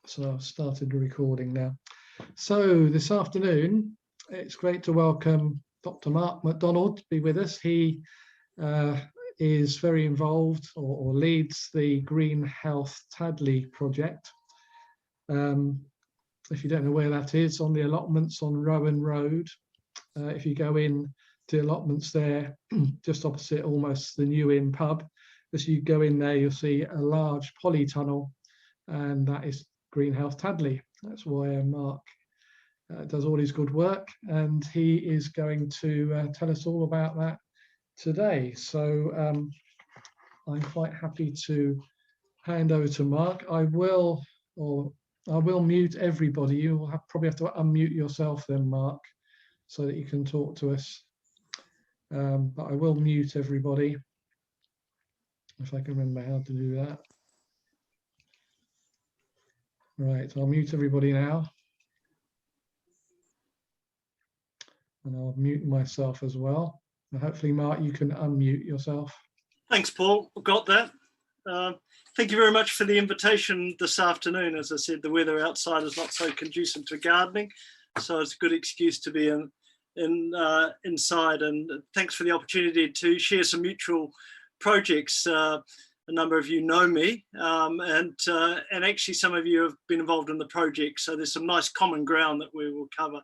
So I've started the recording now. So this afternoon, it's great to welcome Dr. Mark MacDonald to be with us. He is very involved or leads the Green Health Tadley project. If you don't know where that is, on the allotments on Rowan Road. If you go in to allotments there, just opposite almost the New Inn pub, as you go in there, you'll see a large polytunnel, and that is Green Health Tadley. That's why Mark does all his good work, and he is going to tell us all about that today. So I'm quite happy to hand over to Mark. I will mute everybody. You will probably have to unmute yourself then, Mark, so that you can talk to us. But I will mute everybody, if I can remember how to do that. Right, I'll mute everybody now. And I'll mute myself as well. And hopefully, Mark, you can unmute yourself. Thanks, Paul. I've got that. Thank you very much for the invitation this afternoon. As I said, the weather outside is not so conducive to gardening, so it's a good excuse to be inside. And thanks for the opportunity to share some mutual projects. A number of you know me, and actually some of you have been involved in the project. So there's some nice common ground that we will cover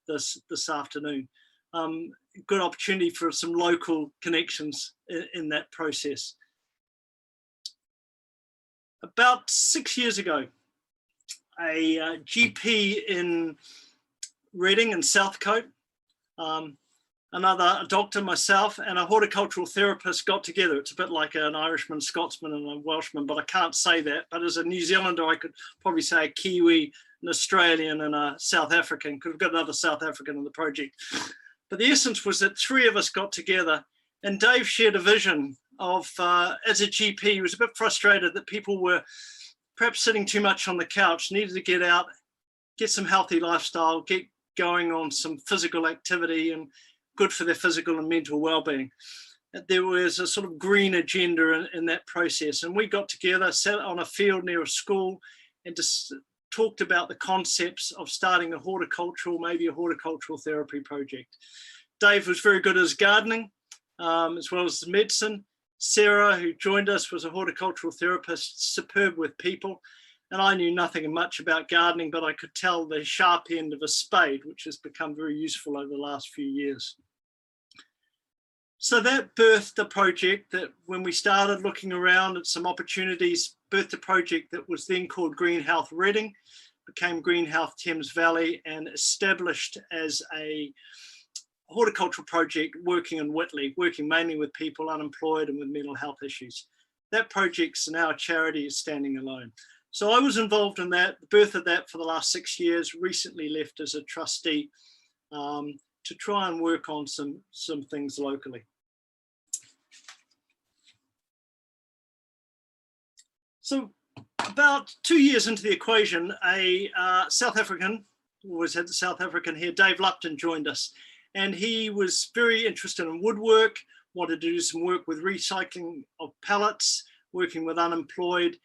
this afternoon. Good opportunity for some local connections in that process. About 6 years ago, a GP in Reading and Southcote, a doctor, myself, and a horticultural therapist got together. It's a bit like an Irishman, Scotsman, and a Welshman, but I can't say that. But as a New Zealander, I could probably say a Kiwi, an Australian, and a South African. Could have got another South African in the project. But the essence was that three of us got together, and Dave shared a vision of, as a GP, he was a bit frustrated that people were perhaps sitting too much on the couch, needed to get out, get some healthy lifestyle, get going on some physical activity, and good for their physical and mental well-being. There was a sort of green agenda in that process, and we got together, sat on a field near a school, and just talked about the concepts of starting a horticultural, maybe a horticultural therapy project. Dave was very good at his gardening, as well as medicine. Sarah, who joined us, was a horticultural therapist, superb with people. And I knew nothing much about gardening, but I could tell the sharp end of a spade, which has become very useful over the last few years. So that birthed a project that, when we started looking around at some opportunities, birthed a project that was then called Green Health Reading, became Green Health Thames Valley, and established as a horticultural project working in Whitley, working mainly with people unemployed and with mental health issues. That project's now a charity, is standing alone. So I was involved in that, the birth of that for the last 6 years, recently left as a trustee to try and work on some things locally. So about 2 years into the equation, a South African, always had the South African here, Dave Lupton, joined us. And he was very interested in woodwork, wanted to do some work with recycling of pallets, working with unemployed.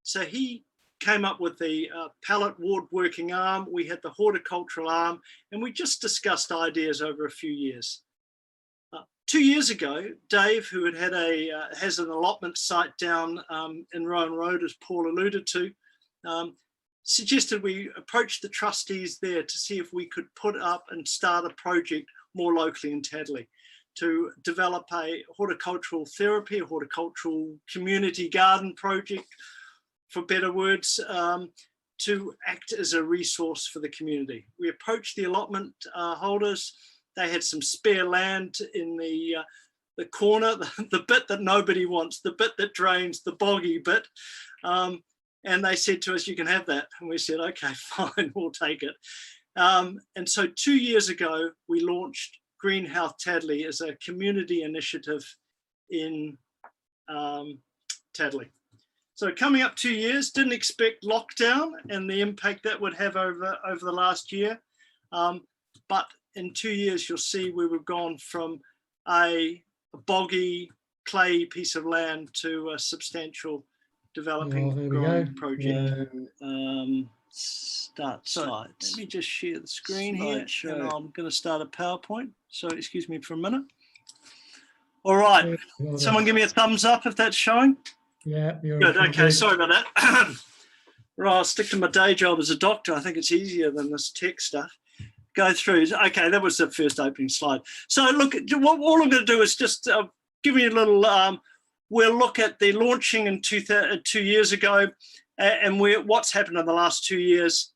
So he came up with the pallet woodworking arm. We had the horticultural arm, and we just discussed ideas over a few years. 2 years ago, Dave, who has an allotment site down in Rowan Road, as Paul alluded to, suggested we approach the trustees there to see if we could put up and start a project more locally in Tadley to develop a horticultural therapy, a horticultural community garden project, for better words, to act as a resource for the community. We approached the allotment holders. They had some spare land in the corner, the bit that nobody wants, the bit that drains, the boggy bit. And they said to us, you can have that. And we said, okay, fine, we'll take it. And so 2 years ago, we launched Green Health Tadley as a community initiative in Tadley. So coming up 2 years, didn't expect lockdown and the impact that would have over the last year. But in 2 years, you'll see we were gone from a boggy clay piece of land to a substantial developing growing project. Start slides. Let me just share the screen Slide here, and show. I'm going to start a PowerPoint. So excuse me for a minute. All right. Someone give me a thumbs up if that's showing. Yeah, you're Good. Okay. Sorry about that. Right, I'll stick to my day job as a doctor. I think it's easier than this tech stuff. Go through. Okay, that was the first opening slide. So look, all I'm going to do is just give you a little. We'll look at the launching in 2 years ago, and what's happened in the last 2 years.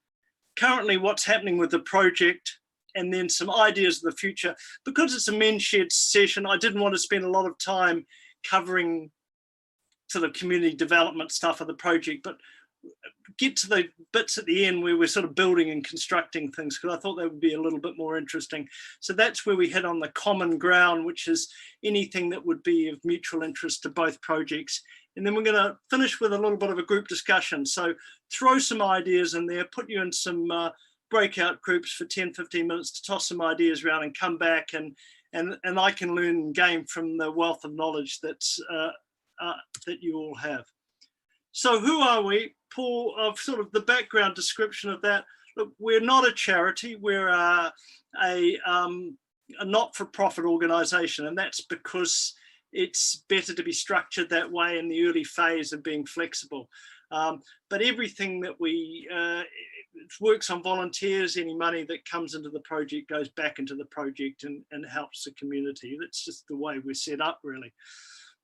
Currently, what's happening with the project, and then some ideas of the future. Because it's a men's shed session, I didn't want to spend a lot of time covering sort of community development stuff of the project, but get to the bits at the end where we're sort of building and constructing things, because I thought that would be a little bit more interesting. So that's where we hit on the common ground, which is anything that would be of mutual interest to both projects. And then we're going to finish with a little bit of a group discussion. So throw some ideas in there, put you in some breakout groups for 10, 15 minutes to toss some ideas around and come back, and I can learn and gain from the wealth of knowledge that's that you all have. So who are we? Paul, of sort of the background description of that. Look, we're not a charity. We're a not-for-profit organisation, and that's because it's better to be structured that way in the early phase of being flexible. But everything that we works on volunteers. Any money that comes into the project goes back into the project and helps the community. That's just the way we're set up, really.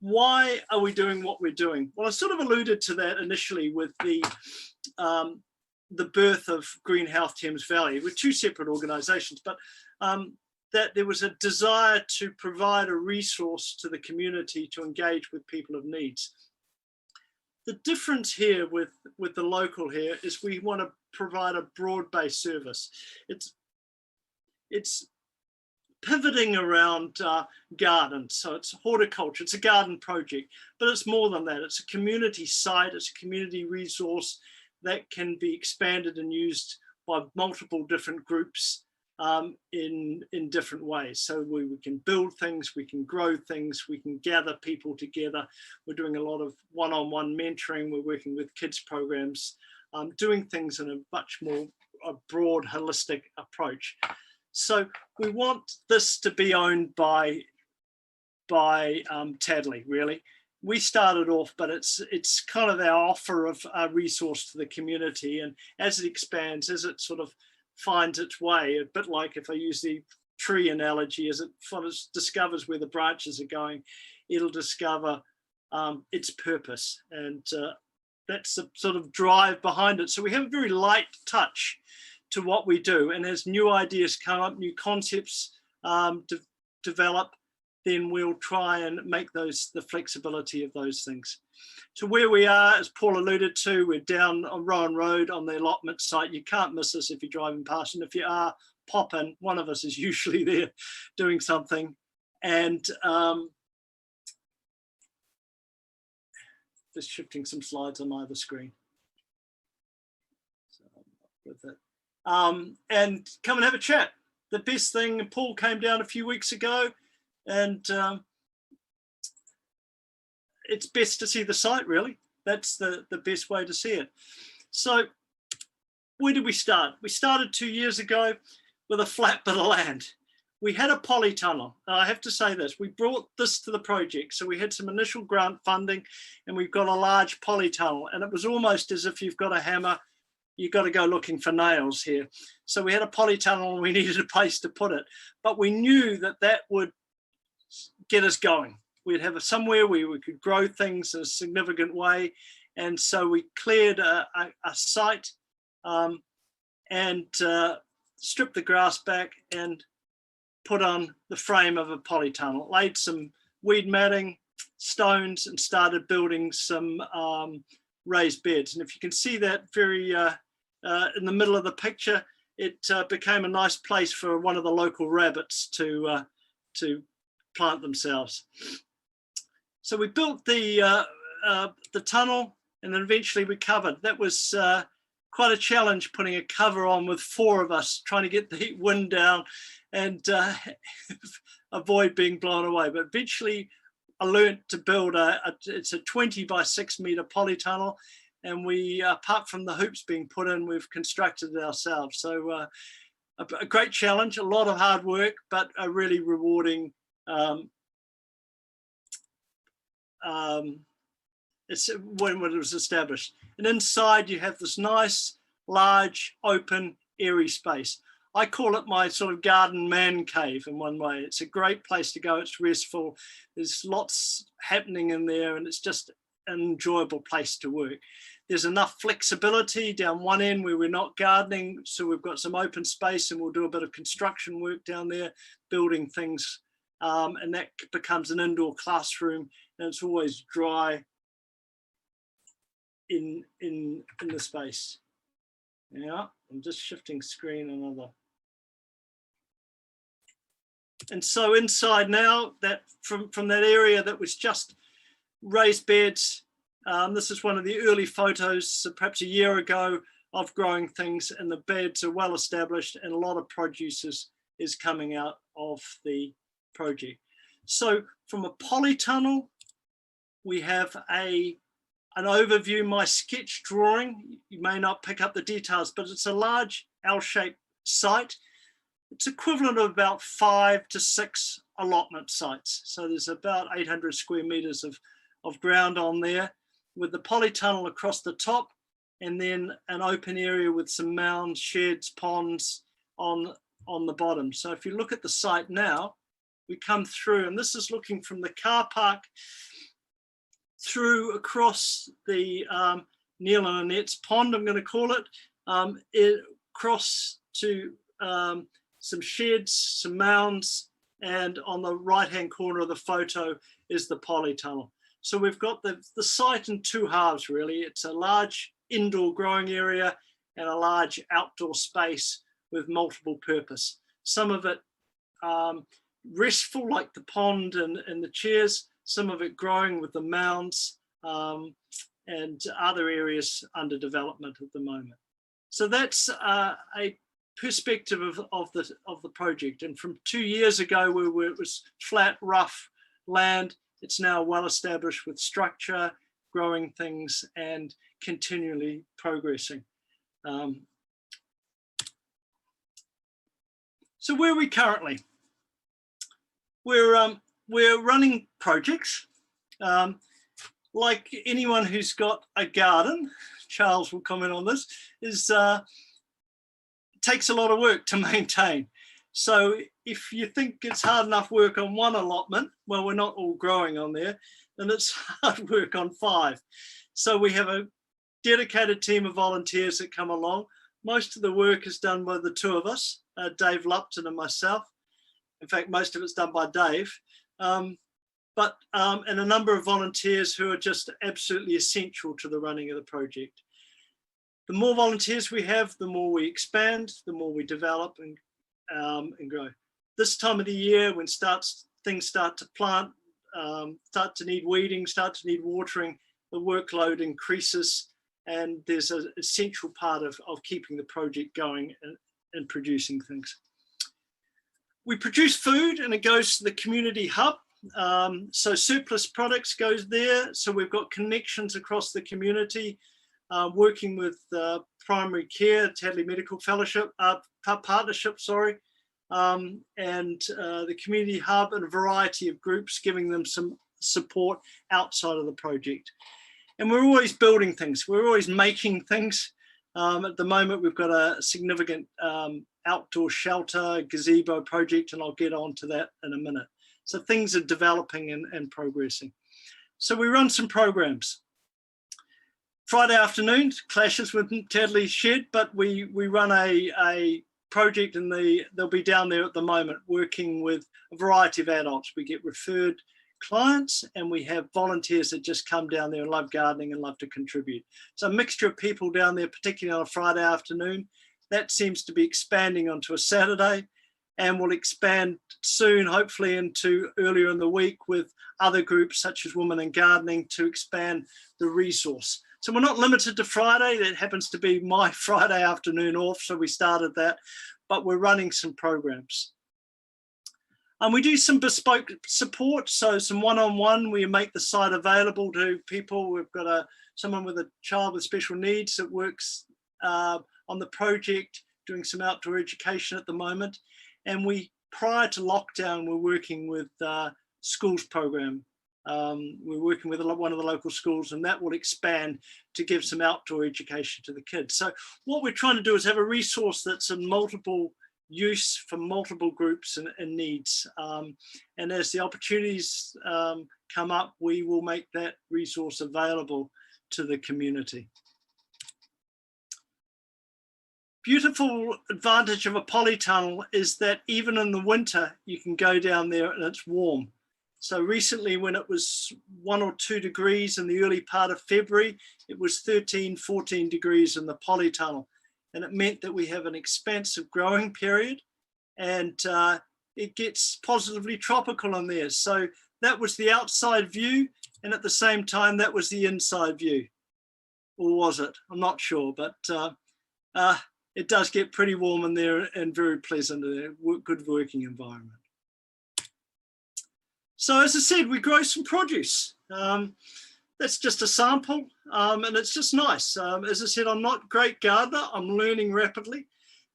Why are we doing what we're doing? Well, I sort of alluded to that initially with the birth of Green Health Thames Valley. We're two separate organisations, but that there was a desire to provide a resource to the community to engage with people of needs. The difference here with the local here is we want to provide a broad-based service. It's pivoting around gardens, so it's horticulture, it's a garden project, but it's more than that. It's a community site, it's a community resource that can be expanded and used by multiple different groups in different ways. So we can build things, we can grow things, we can gather people together. We're doing a lot of one-on-one mentoring, we're working with kids programs, doing things in a much more broad, holistic approach. So we want this to be owned by Tadley, really. We started off, but it's kind of our offer of a resource to the community, and as it expands, as it sort of finds its way, a bit like if I use the tree analogy, as it discovers where the branches are going, it'll discover its purpose, and that's the sort of drive behind it. So we have a very light touch to what we do, and as new ideas come up, new concepts develop, then we'll try and make those the flexibility of those things. So where we are, as Paul alluded to, we're down on Rowan Road on the allotment site. You can't miss us if you're driving past, and if you are, pop in. One of us is usually there doing something. And just shifting some slides on either screen. So with it. And come and have a chat. The best thing, Paul came down a few weeks ago, and it's best to see the site, really. That's the best way to see it. So where did we start? We started 2 years ago with a flat bit of land. We had a polytunnel. I have to say this, we brought this to the project. So we had some initial grant funding, and we've got a large polytunnel, and it was almost as if you've got a hammer, you've got to go looking for nails here. So we had a polytunnel and we needed a place to put it, but we knew that that would get us going. We'd have somewhere where we could grow things in a significant way. And so we cleared a site and stripped the grass back and put on the frame of a polytunnel, laid some weed matting, stones, and started building some raised beds. And if you can see that very in the middle of the picture, it became a nice place for one of the local rabbits to plant themselves. So we built the tunnel, and then eventually we covered. That was quite a challenge, putting a cover on with 4 of us, trying to get the wind down and avoid being blown away. But eventually I learned to build it's a 20 by 6 meter polytunnel, and we, apart from the hoops being put in, we've constructed it ourselves. So a great challenge, a lot of hard work, but a really rewarding. It's when it was established. And inside you have this nice, large, open, airy space. I call it my sort of garden man cave in one way. It's a great place to go. It's restful. There's lots happening in there, and it's just an enjoyable place to work. There's enough flexibility down one end where we're not gardening, so we've got some open space, and we'll do a bit of construction work down there, building things, and that becomes an indoor classroom, and it's always dry in the space. Yeah, I'm just shifting screen another. And so inside now, that from that area that was just raised beds, this is one of the early photos, so perhaps a year ago, of growing things, and the beds are well established, and a lot of produce is coming out of the project. So from a polytunnel, we have an overview, my sketch drawing. You may not pick up the details, but it's a large L-shaped site. It's equivalent of about 5 to 6 allotment sites. So there's about 800 square meters of ground on there, with the polytunnel across the top, and then an open area with some mounds, sheds, ponds on the bottom. So if you look at the site now, we come through, and this is looking from the car park through across the Neil and Annette's pond, I'm going to call it, across to some sheds, some mounds, and on the right-hand corner of the photo is the polytunnel. So we've got the site in two halves, really. It's a large indoor growing area and a large outdoor space with multiple purpose. Some of it restful, like the pond and the chairs, some of it growing with the mounds, and other areas under development at the moment. So that's a perspective of the project. And from 2 years ago, where it was flat, rough land, it's now well established with structure, growing things, and continually progressing. So where are we currently? We're running projects. Like anyone who's got a garden, Charles will comment on this, it takes a lot of work to maintain. So if you think it's hard enough work on one allotment, well, we're not all growing on there, then it's hard work on 5. So we have a dedicated team of volunteers that come along. Most of the work is done by the two of us, Dave Lupton and myself. In fact, most of it's done by Dave. And a number of volunteers who are just absolutely essential to the running of the project. The more volunteers we have, the more we expand, the more we develop and grow. This time of the year, when things start to plant, start to need weeding, start to need watering, the workload increases, and there's an essential part of keeping the project going and producing things. We produce food, and it goes to the community hub. So surplus products goes there. So we've got connections across the community, working with primary care, Tadley Medical Fellowship, Partnership, sorry, and the community hub, and a variety of groups giving them some support outside of the project. And we're always building things. We're always making things. At the moment, we've got a significant outdoor shelter gazebo project, and I'll get on to that in a minute. So things are developing and progressing. So we run some programs. Friday afternoon clashes with Tadley Shed, but we run a project, and they'll be down there at the moment working with a variety of adults. We get referred clients, and we have volunteers that just come down there and love gardening and love to contribute. So a mixture of people down there, particularly on a Friday afternoon. That seems to be expanding onto a Saturday, and will expand soon, hopefully into earlier in the week with other groups such as Women in Gardening to expand the resource. So we're not limited to Friday. That happens to be my Friday afternoon off, so we started that, but we're running some programs. And we do some bespoke support, so some one-on-one. We make the site available to people. We've got someone with a child with special needs that works on the project, doing some outdoor education at the moment. And prior to lockdown, we're working with schools program. We're working with one of the local schools, and that will expand to give some outdoor education to the kids. So what we're trying to do is have a resource that's in multiple use for multiple groups and needs. And as the opportunities come up, we will make that resource available to the community. Beautiful advantage of a polytunnel is that even in the winter, you can go down there and it's warm. So recently, when it was 1 or 2 degrees in the early part of February, it was 13, 14 degrees in the polytunnel. And it meant that we have an expansive growing period, and it gets positively tropical in there. So that was the outside view, and at the same time, that was the inside view. Or was it? I'm not sure, but it does get pretty warm in there and very pleasant, good working environment. So as I said, we grow some produce. That's just a sample, and it's just nice. As I said, I'm not a great gardener. I'm learning rapidly.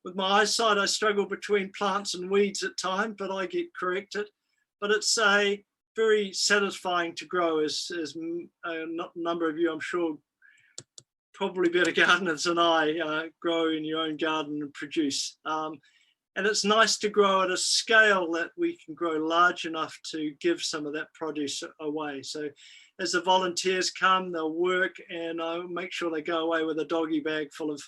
With my eyesight, I struggle between plants and weeds at times, but I get corrected. But it's very satisfying to grow, as a number of you, I'm sure, probably better gardeners than I, grow in your own garden and produce. And it's nice to grow at a scale that we can grow large enough to give some of that produce away. So as the volunteers come, they'll work, and I'll make sure they go away with a doggy bag full of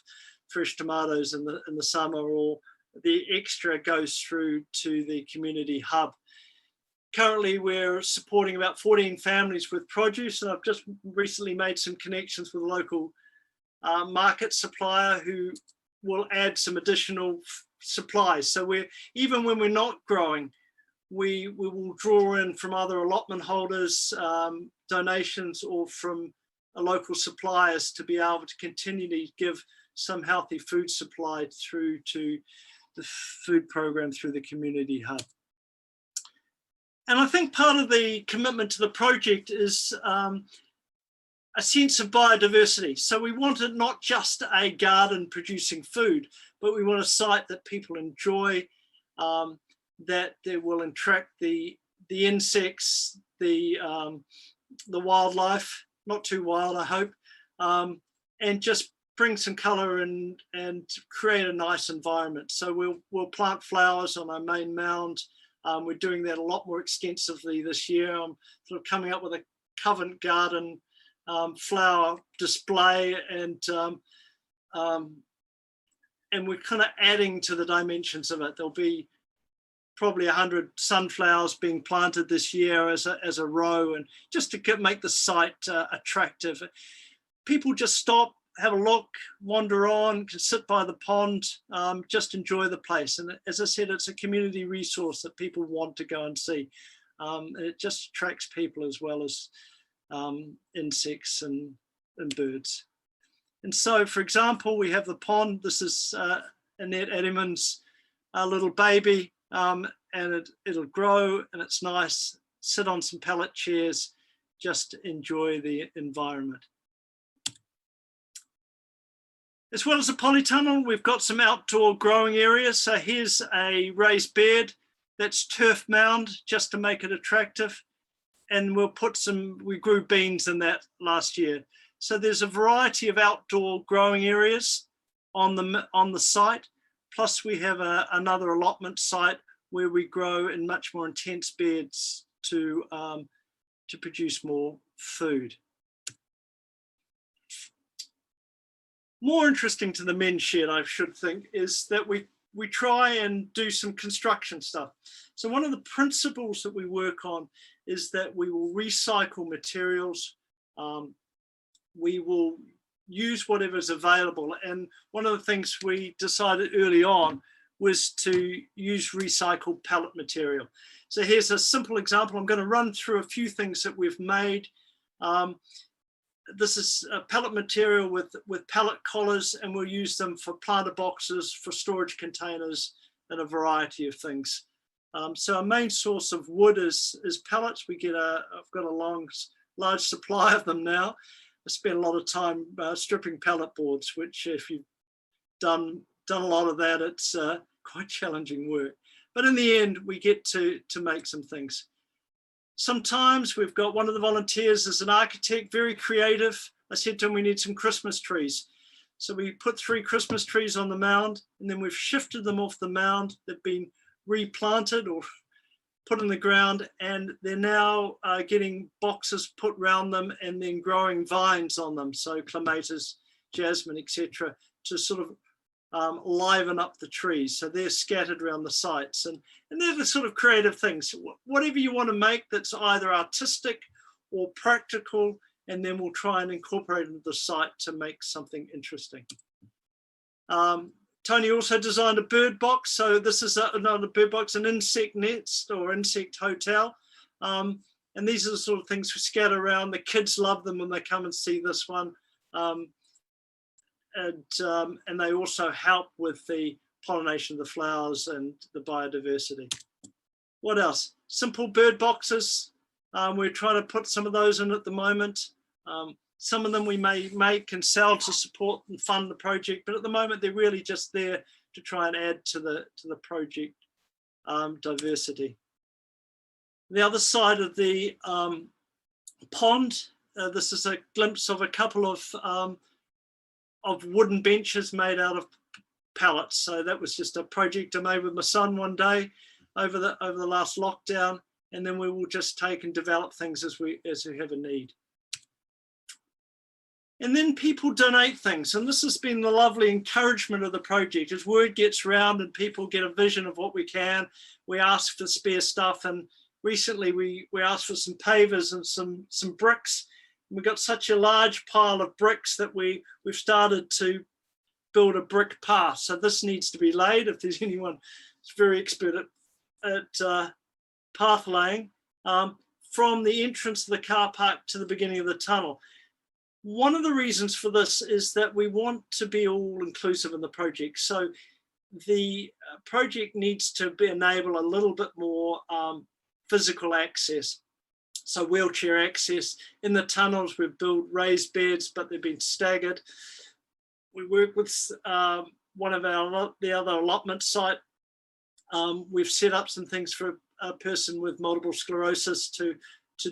fresh tomatoes in the summer, or the extra goes through to the community hub. Currently, we're supporting about 14 families with produce, and I've just recently made some connections with a local market supplier who will add some additional supplies. So even when we're not growing, we will draw in from other allotment holders, donations, or from local suppliers to be able to continually give some healthy food supply through to the food program through the community hub. And I think part of the commitment to the project is a sense of biodiversity. So we wanted not just a garden producing food, but we want a site that people enjoy, that they will attract the insects, the wildlife, not too wild, I hope, and just bring some colour and create a nice environment. So we'll plant flowers on our main mound. We're doing that a lot more extensively this year. I'm sort of coming up with a Covent Garden flower display, and we're kind of adding to the dimensions of it. There'll be probably 100 sunflowers being planted this year as a row, and just to make the site attractive. People just stop, have a look, wander on, can sit by the pond, just enjoy the place. And as I said, it's a community resource that people want to go and see. And it just attracts people as well as insects and birds. And so, for example, we have the pond. This is Annette Eddemann's little baby, and it'll grow, and it's nice. Sit on some pallet chairs, just enjoy the environment. As well as a polytunnel, we've got some outdoor growing areas. So here's a raised bed that's turf mound, just to make it attractive. And we grew beans in that last year. So there's a variety of outdoor growing areas on the site. Plus we have another allotment site where we grow in much more intense beds to produce more food. More interesting to the men's shed, I should think, is that we try and do some construction stuff. So one of the principles that we work on is that we will recycle materials. We will use whatever's available. And one of the things we decided early on was to use recycled pallet material. So here's a simple example. I'm going to run through a few things that we've made. This is a pallet material with pallet collars, and we'll use them for planter boxes, for storage containers, and a variety of things. So our main source of wood is pellets. I've got a large supply of them now. I spent a lot of time stripping pellet boards, which if you've done a lot of that, it's quite challenging work. But in the end, we get to make some things. Sometimes we've got one of the volunteers as an architect, very creative. I said to him, we need some Christmas trees. So we put 3 Christmas trees on the mound, and then we've shifted them off the mound. They've been replanted or put in the ground, and they're now getting boxes put around them and then growing vines on them. So clematis, jasmine, etc., to sort of liven up the trees. So they're scattered around the sites, and they're the sort of creative things. Whatever you want to make that's either artistic or practical, and then we'll try and incorporate into the site to make something interesting. Tony also designed a bird box. So this is not a bird box, an insect nest or insect hotel. And these are the sort of things we scatter around. The kids love them when they come and see this one. And they also help with the pollination of the flowers and the biodiversity. What else? Simple bird boxes. We're trying to put some of those in at the moment. Some of them we may make and sell to support and fund the project, but at the moment they're really just there to try and add to the project diversity. The other side of the pond, this is a glimpse of a couple of wooden benches made out of pallets. So that was just a project I made with my son one day over the last lockdown, and then we will just take and develop things as we have a need. And then people donate things, and this has been the lovely encouragement of the project. As word gets around and people get a vision of what we can, we ask for spare stuff. And recently we asked for some pavers and some bricks. We got such a large pile of bricks that we've started to build a brick path. So this needs to be laid. If there's anyone who's very expert at path laying, from the entrance of the car park to the beginning of the tunnel. One of the reasons for this is that we want to be all inclusive in the project. So the project needs to enable a little bit more physical access. So wheelchair access. In the tunnels, we've built raised beds, but they've been staggered. We work with one of the other allotment site. We've set up some things for a person with multiple sclerosis to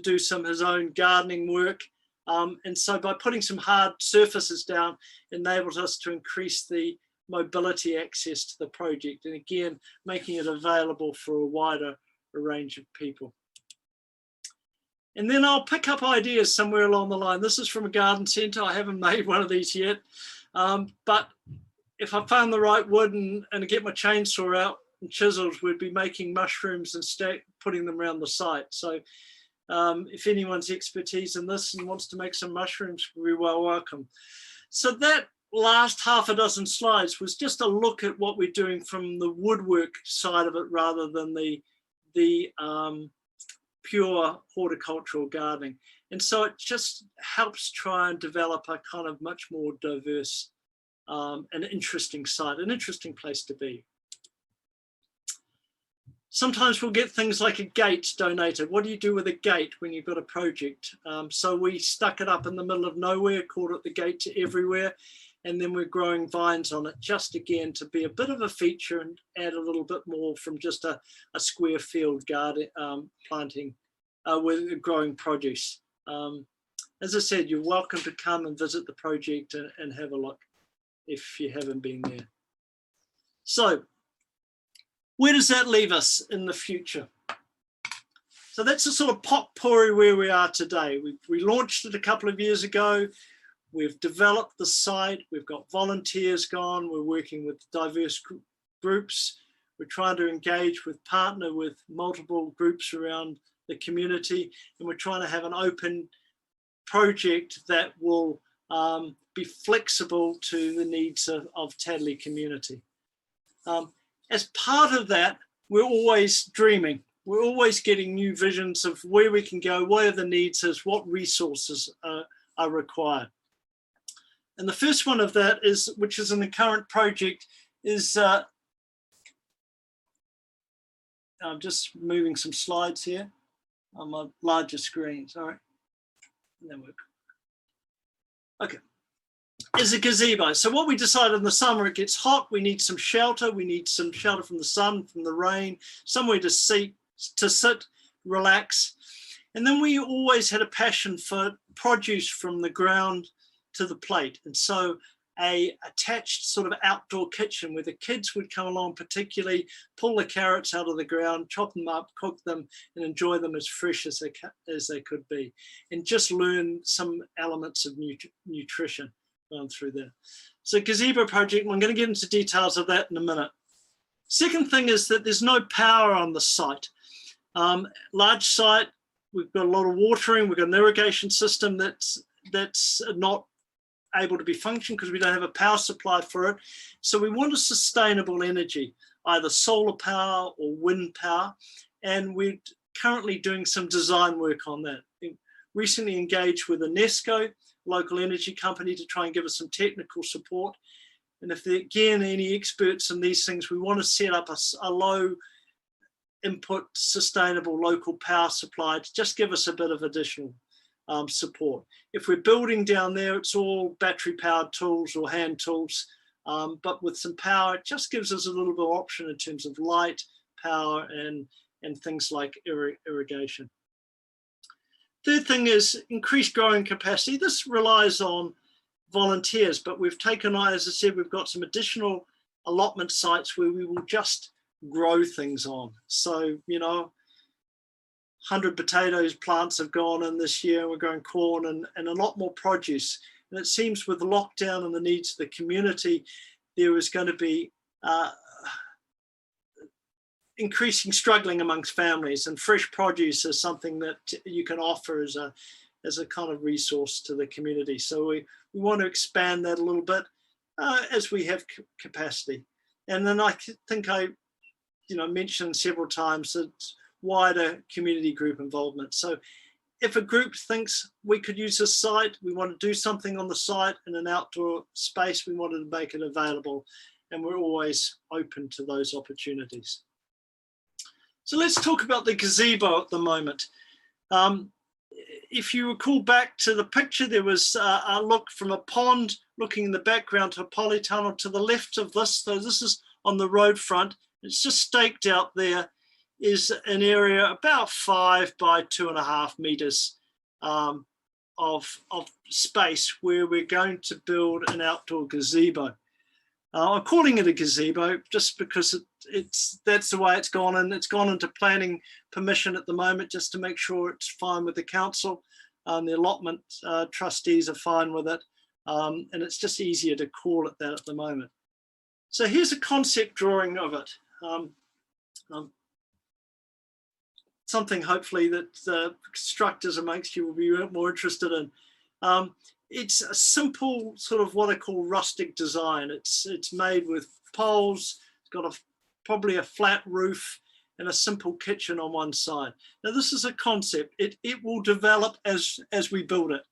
do his own gardening work. And so by putting some hard surfaces down enables us to increase the mobility access to the project, and again making it available for a wider range of people. And then I'll pick up ideas somewhere along the line. This is from a garden centre. I haven't made one of these yet, but if I found the right wood and get my chainsaw out and chisels, we'd be making mushrooms and putting them around the site. So if anyone's expertise in this and wants to make some mushrooms, we're well welcome. So that last half a dozen slides was just a look at what we're doing from the woodwork side of it rather than the pure horticultural gardening. And so it just helps try and develop a kind of much more diverse and interesting site, an interesting place to be. Sometimes we'll get things like a gate donated. What do you do with a gate when you've got a project? So we stuck it up in the middle of nowhere, called it the Gate to Everywhere, and then we're growing vines on it, just again to be a bit of a feature and add a little bit more from just a square field garden planting with growing produce. As I said, you're welcome to come and visit the project and have a look if you haven't been there. So, where does that leave us in the future? So that's a sort of potpourri where we are today. We launched it a couple of years ago. We've developed the site. We've got volunteers gone. We're working with diverse groups. We're trying to partner with multiple groups around the community. And we're trying to have an open project that will be flexible to the needs of Tadley community. As part of that, we're always dreaming. We're always getting new visions of where we can go, where the needs is, what resources are required. And the first one of that is, which is in the current project, is I'm just moving some slides here on my larger screen. Sorry. That work. Okay. Is a gazebo. So what we decided in the summer, it gets hot, we need some shelter. We need some shelter from the sun, from the rain, somewhere to sit, relax. And then we always had a passion for produce from the ground to the plate. And so a attached sort of outdoor kitchen where the kids would come along, particularly pull the carrots out of the ground, chop them up, cook them, and enjoy them as fresh as they could be, and just learn some elements of nutrition through there. So gazebo project, I'm going to get into details of that in a minute. Second thing is that there's no power on the site. Large site, we've got a lot of watering, we've got an irrigation system that's not able to be functioned because we don't have a power supply for it. So we want a sustainable energy, either solar power or wind power. And we're currently doing some design work on that. We recently engaged with UNESCO, local energy company, to try and give us some technical support. And if there, again, any experts in these things, we want to set up a low input, sustainable local power supply to just give us a bit of additional support. If we're building down there, it's all battery powered tools or hand tools, but with some power, it just gives us a little bit of option in terms of light, power, and things like irrigation. Third thing is increased growing capacity. This relies on volunteers, but we've taken on, as I said, we've got some additional allotment sites where we will just grow things on. So, 100 potatoes plants have gone in this year. We're growing corn and a lot more produce. And it seems with the lockdown and the needs of the community, there is going to be increasing struggling amongst families, and fresh produce is something that you can offer as a kind of resource to the community. So we want to expand that a little bit as we have capacity. And then I think I mentioned several times that wider community group involvement. So if a group thinks we could use this site, we want to do something on the site in an outdoor space, we wanted to make it available, and we're always open to those opportunities. So let's talk about the gazebo at the moment. If you recall back to the picture, there was a look from a pond looking in the background to a polytunnel to the left of this. So this is on the road front. It's just staked out there is an area about 5 by 2.5 meters of space where we're going to build an outdoor gazebo. I'm calling it a gazebo just because that's the way it's gone, and it's gone into planning permission at the moment just to make sure it's fine with the council. The allotment trustees are fine with it, and it's just easier to call it that at the moment. So here's a concept drawing of it. Something hopefully that constructors amongst you will be more interested in. It's a simple sort of what I call rustic design. It's made with poles. It's got probably a flat roof and a simple kitchen on one side. Now this is a concept. It will develop as we build it.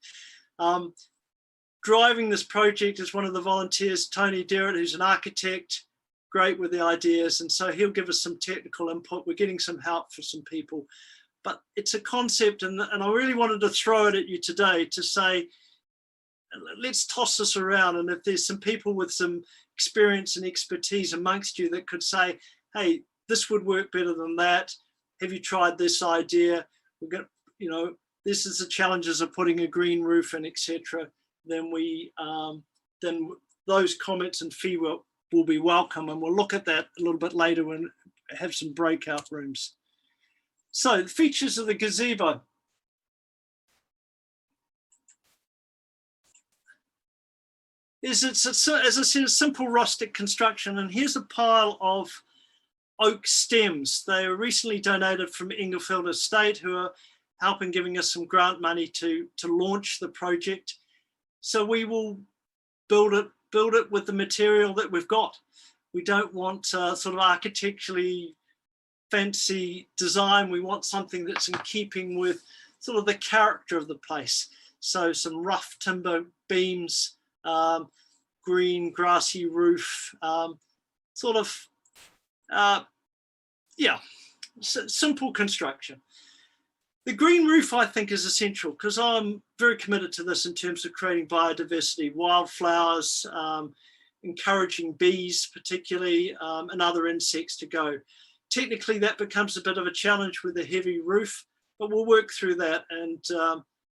Driving this project is one of the volunteers, Tony Derrett, who's an architect, great with the ideas, and so he'll give us some technical input. We're getting some help for some people, but it's a concept, and I really wanted to throw it at you today to say, let's toss this around, and if there's some people with some experience and expertise amongst you that could say, hey, this would work better than that. Have you tried this idea? We're going to, this is the challenges of putting a green roof in, etc. Then then those comments and feedback will be welcome, and we'll look at that a little bit later and have some breakout rooms. So the features of the gazebo. It's as I said, a simple rustic construction, and here's a pile of oak stems. They were recently donated from Englefield Estate, who are helping giving us some grant money to launch the project. So we will build it with the material that we've got. We don't want sort of architecturally fancy design. We want something that's in keeping with sort of the character of the place. So some rough timber beams, green grassy roof, simple construction. The green roof, I think, is essential because I'm very committed to this in terms of creating biodiversity, wildflowers, encouraging bees particularly, and other insects to go. Technically, that becomes a bit of a challenge with a heavy roof, but we'll work through that, and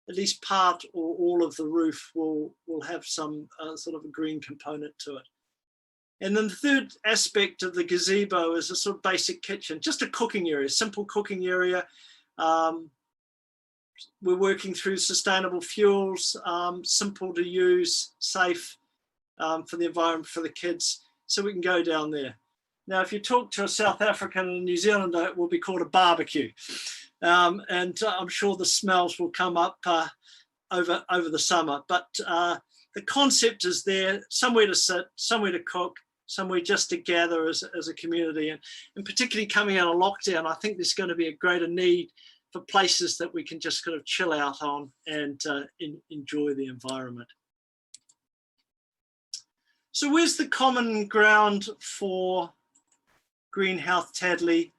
at least part or all of the roof will have some sort of a green component to it. And then the third aspect of the gazebo is a sort of basic kitchen, just a cooking area, simple cooking area. We're working through sustainable fuels, simple to use, safe for the environment, for the kids, so we can go down there. Now, if you talk to a South African and a New Zealander, it will be called a barbecue. And I'm sure the smells will come up over the summer. But the concept is there, somewhere to sit, somewhere to cook, somewhere just to gather as a community. And particularly coming out of lockdown, I think there's going to be a greater need for places that we can just kind of chill out on and enjoy the environment. So where's the common ground for Greenhouse Tadley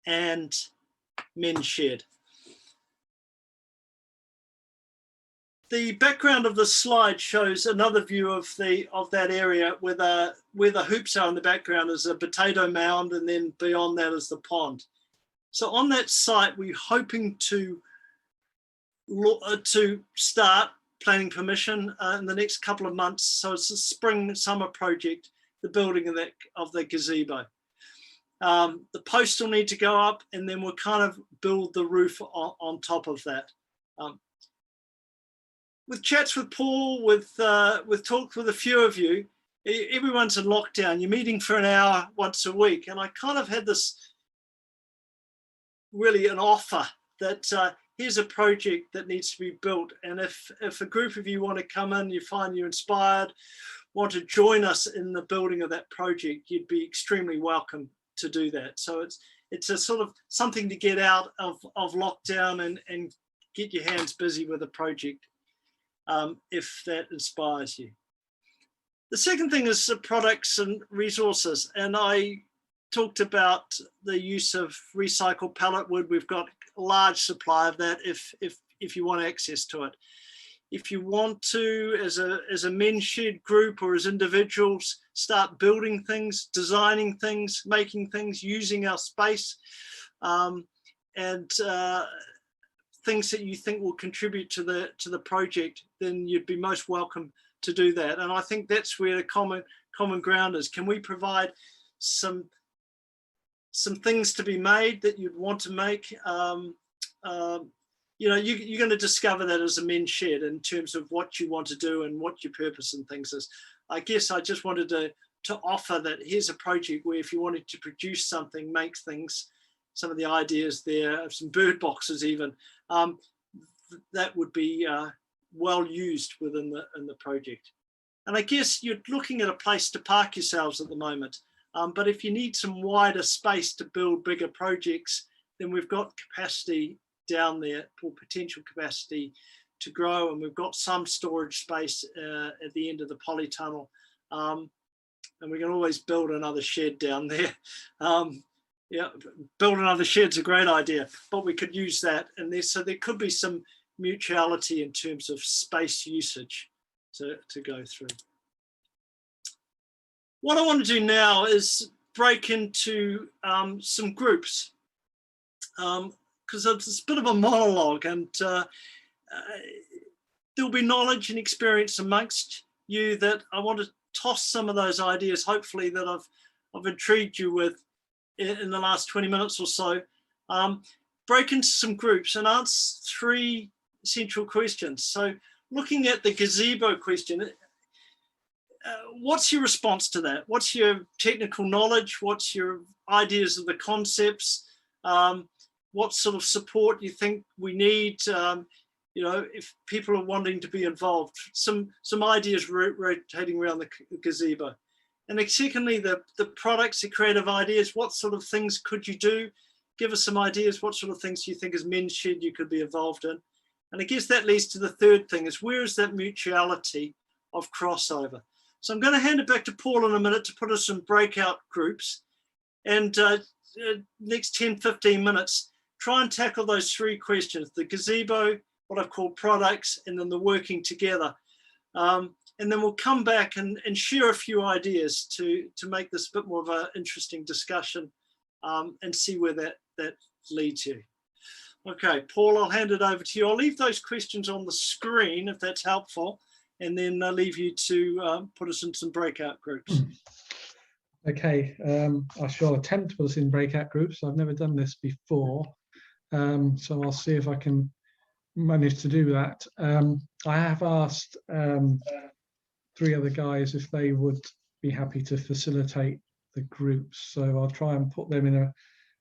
and Men's Shed? The background of the slide shows another view of that area where the hoops are in the background is a potato mound, and then beyond that is the pond. So on that site, we're hoping to start planning permission in the next couple of months. So it's a spring summer project, the building of the gazebo. The posts will need to go up, and then we'll kind of build the roof on top of that. With chats with Paul, with talks with a few of you, everyone's in lockdown. You're meeting for an hour once a week, and I kind of had this really an offer that here's a project that needs to be built, and if a group of you want to come in, you find you're inspired, want to join us in the building of that project, you'd be extremely welcome to do that. So it's a sort of something to get out of lockdown and get your hands busy with a project, if that inspires you. The second thing is the products and resources, and I talked about the use of recycled pallet wood. We've got a large supply of that if you want access to it. If you want to, as a men's shed group or as individuals, start building things, designing things, making things, using our space, and things that you think will contribute to the project, then you'd be most welcome to do that. And I think that's where the common ground is. Can we provide some things to be made that you'd want to make? You know, you're going to discover that as a men's shed in terms of what you want to do and what your purpose and things is. I guess I just wanted to offer that here's a project where if you wanted to produce something, make things, some of the ideas there, some bird boxes even, that would be well used within the project. And I guess you're looking at a place to park yourselves at the moment. But if you need some wider space to build bigger projects, then we've got capacity down there for potential capacity to grow, and we've got some storage space at the end of the polytunnel, and we can always build another shed down there. Yeah, build another shed's a great idea, but we could use that, and so there could be some mutuality in terms of space usage to go through. What I want to do now is break into some groups, because it's a bit of a monologue, and there'll be knowledge and experience amongst you that I want to toss some of those ideas, hopefully, that I've intrigued you with in the last 20 minutes or so. Break into some groups and answer 3 essential questions. So looking at the gazebo question, what's your response to that? What's your technical knowledge? What's your ideas of the concepts? What sort of support you think we need? You know, if people are wanting to be involved, some ideas rotating around the gazebo. And then secondly, the products, the creative ideas, what sort of things could you do? Give us some ideas. What sort of things do you think as Men's Shed you could be involved in? And I guess that leads to the third thing, is where is that mutuality of crossover? So I'm going to hand it back to Paul in a minute to put us in breakout groups and next 10, 15 minutes, try and tackle those 3 questions: the gazebo, what I've called products, and then the working together. And then we'll come back and share a few ideas to make this a bit more of an interesting discussion, and see where that leads you. Okay, Paul, I'll hand it over to you. I'll leave those questions on the screen if that's helpful, and then I'll leave you to put us in some breakout groups. Okay, I shall attempt to put us in breakout groups. I've never done this before, so I'll see if I can manage to do that. I have asked 3 other guys if they would be happy to facilitate the groups, so I'll try and put them in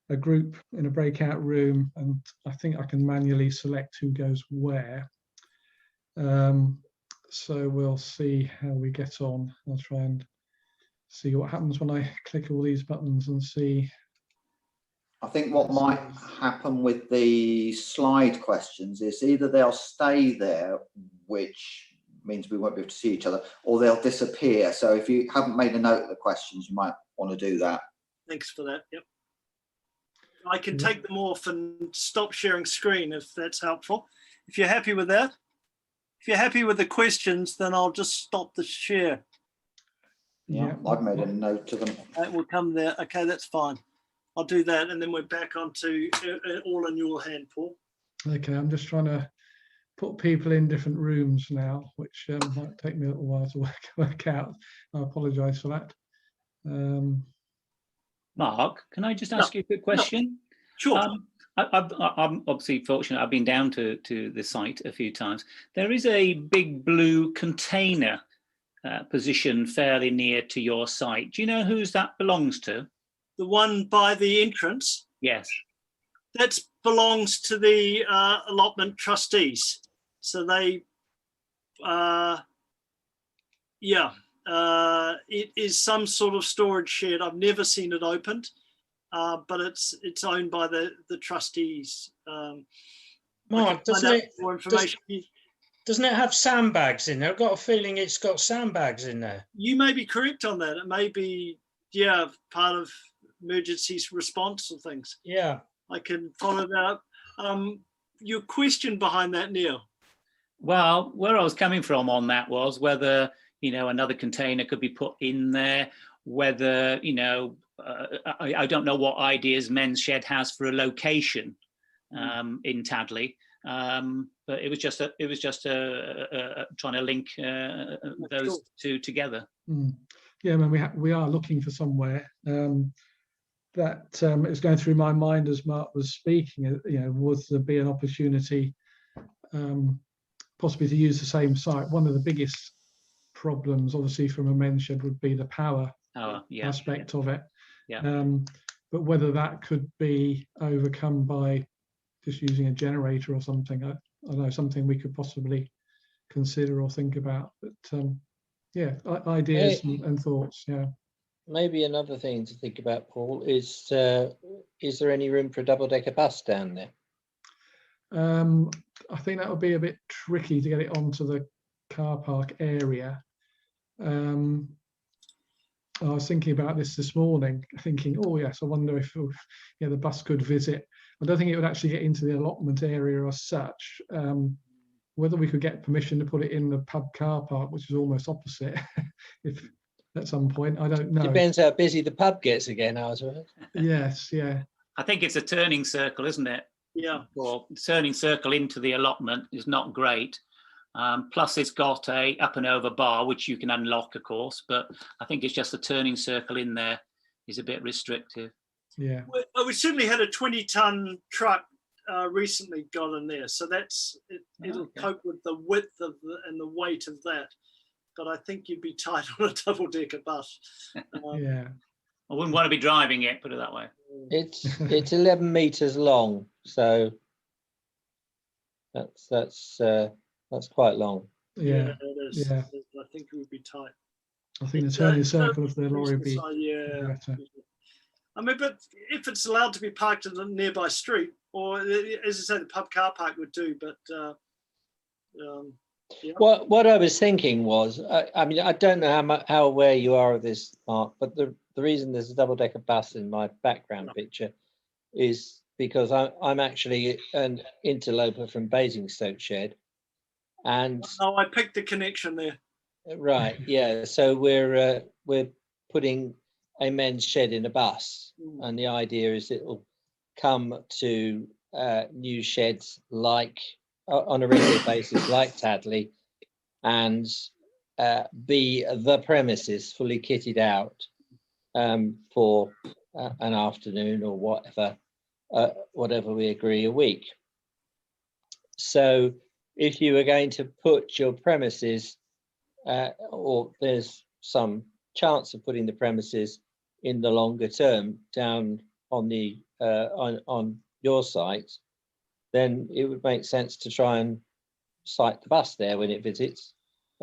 a group in a breakout room, and I think I can manually select who goes where. So we'll see how we get on. I'll try and see what happens when I click all these buttons and see. I think what might happen with the slide questions is either they'll stay there, which means we won't be able to see each other, or they'll disappear. So if you haven't made a note of the questions, you might want to do that. Thanks for that. Yep. I can take them off and stop sharing screen if that's helpful. If you're happy with that, if you're happy with the questions, then I'll just stop the share. Yeah, I've made a note of them. That will come there. Okay, that's fine. I'll do that, and then we're back onto all in your hand, Paul. Okay, I'm just trying to put people in different rooms now, which might take me a little while to work out. I apologise for that. Mark, can I just ask you a quick question? Sure. I'm obviously fortunate. I've been down to the site a few times. There is a big blue container positioned fairly near to your site. Do you know whose that belongs to? The one by the entrance? Yes. That belongs to the allotment trustees. So they, it is some sort of storage shed. I've never seen it opened, but it's owned by the trustees. Mark, doesn't it, more information. doesn't it have sandbags in there? I've got a feeling it's got sandbags in there. You may be correct on that. It may be, part of emergency response or things. Yeah. I can follow that up. Your question behind that, Neil? Well, where I was coming from on that was whether, another container could be put in there, whether, I don't know what ideas Men's Shed has for a location in Tadley. But it was just trying to link those two together. Yeah, I mean, we are looking for somewhere. That is going through my mind as Mark was speaking. Would there be an opportunity possibly to use the same site? One of the biggest problems, obviously, from a men's shed would be the power aspect of it. Yeah. But whether that could be overcome by just using a generator or something, I don't know, something we could possibly consider or think about. But ideas and thoughts. Yeah. Maybe another thing to think about, Paul, is there any room for a double-decker bus down there? I think that would be a bit tricky to get it onto the car park area. I was thinking about this morning, thinking, oh yes, I wonder if the bus could visit. I don't think it would actually get into the allotment area as such. Whether we could get permission to put it in the pub car park, which is almost opposite, if at some point, I don't know. Depends how busy the pub gets again, I suppose. Yes, yeah. I think it's a turning circle, isn't it? Yeah. Or turning circle into the allotment is not great. Plus, it's got a up and over bar, which you can unlock, of course. But I think it's just a turning circle in there is a bit restrictive. Yeah. Well, we certainly had a 20-ton truck recently got in there, so it'll cope with the width and the weight of that. But I think you'd be tight on a double-decker bus. Yeah. I wouldn't want to be driving it, put it that way. It's 11 meters long, so that's quite long. Yeah. It is. Yeah. I think it would be tight. I think the turning circle of the lorry would be better. I mean, but if it's allowed to be parked in a nearby street, or as I say, the pub car park would do, but What I was thinking was, I mean, I don't know how aware you are of this, Mark, but the the reason there's a double-decker bus in my background picture is because I'm actually an interloper from Basingstoke Shed, and Oh, I picked the connection there. right, yeah. So we're putting a men's shed in a bus, and the idea is it will come to new sheds like on a regular basis, like Tadley, and be the premises fully kitted out for an afternoon or whatever we agree a week. So if you were going to put your premises, or there's some chance of putting the premises in the longer term down on the on your site, then it would make sense to try and site the bus there when it visits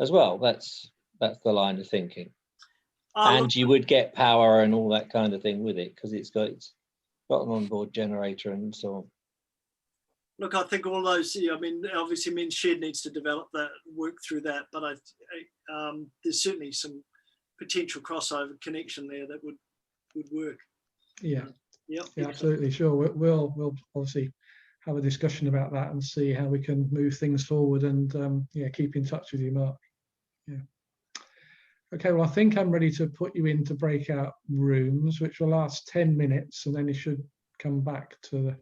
as well. That's the line of thinking. And you would get power and all that kind of thing with it, because it's got an onboard generator and so on. Look, I think all those, I mean, obviously Men's Shed needs to develop that, work through that, but there's certainly some potential crossover connection there that would work. Yeah. Yep. Yeah, absolutely. Sure. We'll obviously have a discussion about that and see how we can move things forward, and yeah, keep in touch with you, Mark. Yeah. Okay, well, I think I'm ready to put you into breakout rooms, which will last 10 minutes, and then you should come back to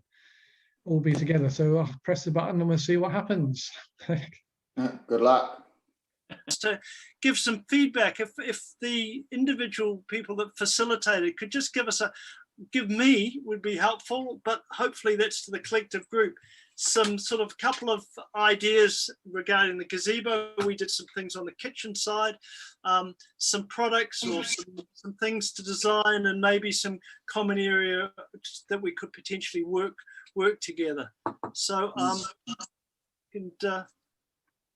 all be together. So I'll press the button and we'll see what happens. Good luck. To give some feedback, if the individual people that facilitated could just give me would be helpful, but hopefully that's to the collective group, some sort of couple of ideas regarding the gazebo. We did some things on the kitchen side, some products or some things to design, and maybe some common area that we could potentially work together. So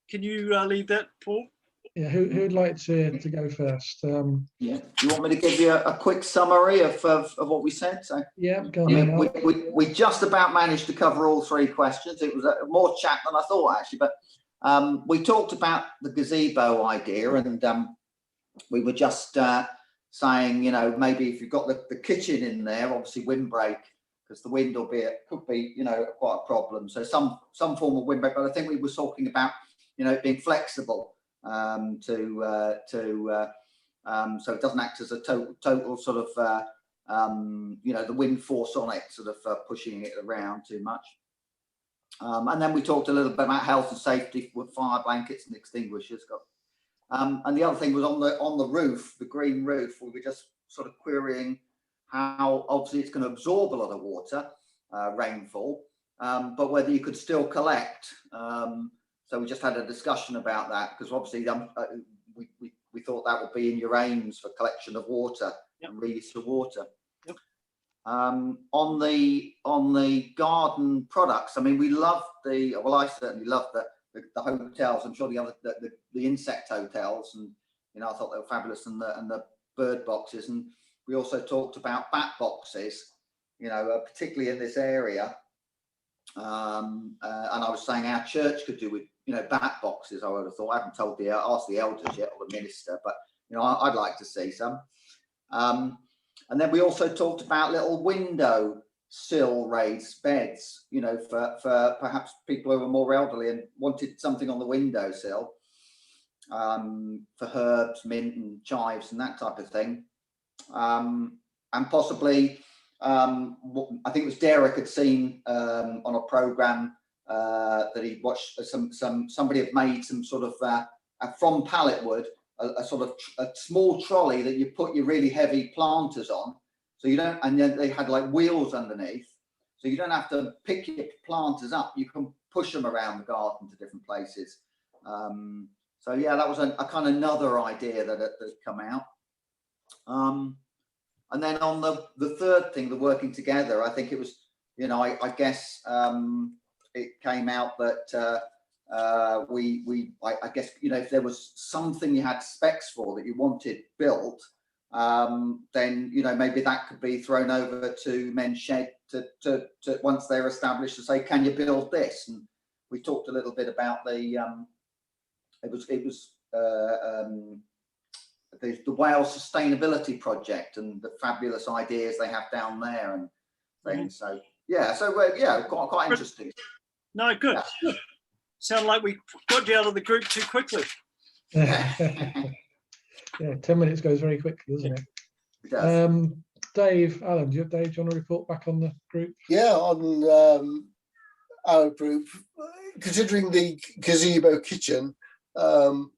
can you lead that, Paul? Yeah, who'd like to go first? Yeah. Do you want me to give you a quick summary of what we said? So, yeah, go on. I mean, we just about managed to cover all three questions. It was more chat than I thought, actually, but we talked about the gazebo idea, and we were just saying, you know, maybe if you've got the kitchen in there, obviously windbreak, because the wind could be, you know, quite a problem. So some form of windbreak, but I think we were talking about, you know, being flexible. So it doesn't act as a total sort of, you know, the wind force on it, sort of pushing it around too much. And then we talked a little bit about health and safety with fire blankets and extinguishers. And the other thing was on the roof, the green roof, we were just sort of querying how obviously it's going to absorb a lot of water, rainfall, but whether you could still collect. So we just had a discussion about that, because obviously we thought that would be in your aims for collection of water. Yep. And reuse of water. Yep. On the garden products, I mean, we love I certainly love the hotels. I'm sure the insect hotels, and you know, I thought they were fabulous, and the bird boxes, and we also talked about bat boxes, you know, particularly in this area. And I was saying our church could do with, you know, bat boxes. I would have thought. I haven't asked the elders yet, or the minister, but you know, I'd like to see some. And then we also talked about little window sill raised beds, you know, for perhaps people who are more elderly and wanted something on the windowsill, for herbs, mint and chives and that type of thing. And possibly, I think it was Derek had seen on a program that he watched, somebody had made some sort of from pallet wood, a sort of a small trolley that you put your really heavy planters on, so you don't, and then they had like wheels underneath, so you don't have to pick your planters up, you can push them around the garden to different places. So yeah, that was a kind of another idea that had come out. And then on the third thing, the working together, I think it was, you know, I guess it came out that I guess, you know, if there was something you had specs for that you wanted built, then, you know, maybe that could be thrown over to Men's Shed to once they're established, to say, can you build this? And we talked a little bit about the it was the Wales Sustainability Project and the fabulous ideas they have down there and things. So yeah, quite interesting. No, good. Yeah. Sound like we got you out of the group too quickly. Yeah, 10 minutes goes very quickly, doesn't it? It does. Dave, Alan, Dave, do you want to report back on the group? Yeah, on our group, considering the gazebo kitchen, the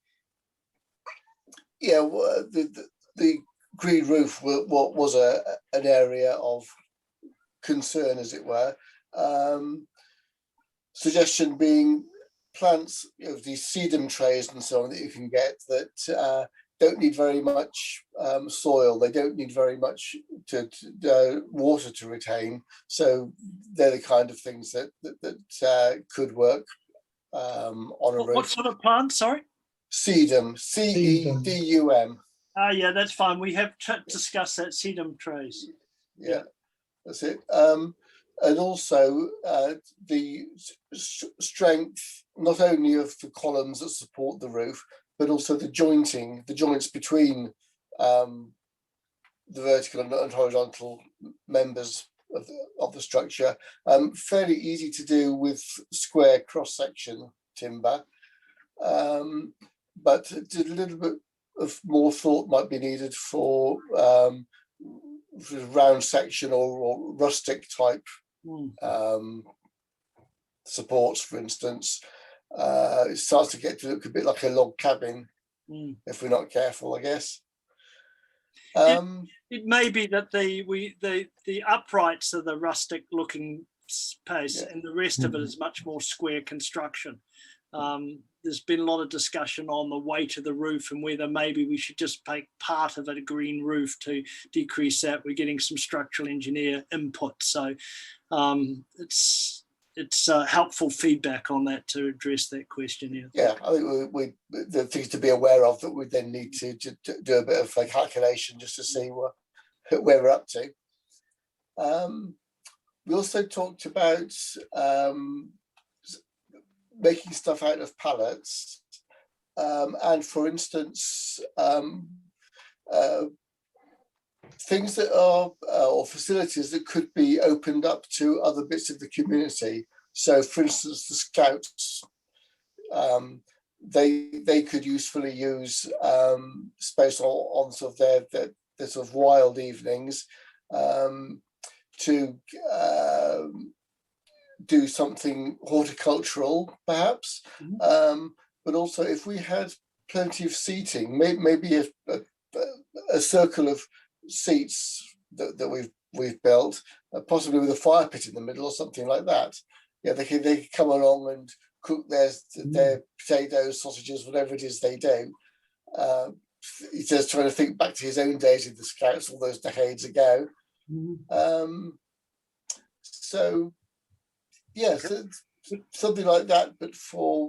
green roof was an area of concern, as it were. Suggestion being plants, these sedum trays and so on that you can get that don't need very much soil. They don't need very much water to retain. So they're the kind of things that could work on a roof. What sort of plant? Sorry. Sedum, CEDUM. Ah, yeah, that's fine. We have discussed that, sedum trays. Yeah, that's it. And also the strength, not only of the columns that support the roof, but also the joints between the vertical and horizontal members of the structure. Fairly easy to do with square cross-section timber, but a little bit of more thought might be needed for round section or rustic type supports, for instance. It starts to get to look a bit like a log cabin if we're not careful, I guess. It may be that the uprights are the rustic looking space, and the rest of it is much more square construction. There's been a lot of discussion on the weight of the roof and whether maybe we should just make part of it a green roof to decrease that. We're getting some structural engineer input, so it's helpful feedback on that to address that question here. Yeah, I think the things to be aware of that we then need to do a bit of a calculation just to see where we're up to. We also talked about making stuff out of pallets, and for instance, things that are or facilities that could be opened up to other bits of the community. So, for instance, the Scouts, they could usefully use space on sort of their sort of wild evenings to do something horticultural, perhaps. But also, if we had plenty of seating, maybe a circle of seats that we've built, possibly with a fire pit in the middle or something like that. Yeah, they can come along and cook their potatoes, sausages, whatever it is they do. He's just trying to think back to his own days in the Scouts all those decades ago. So yes, something like that, but for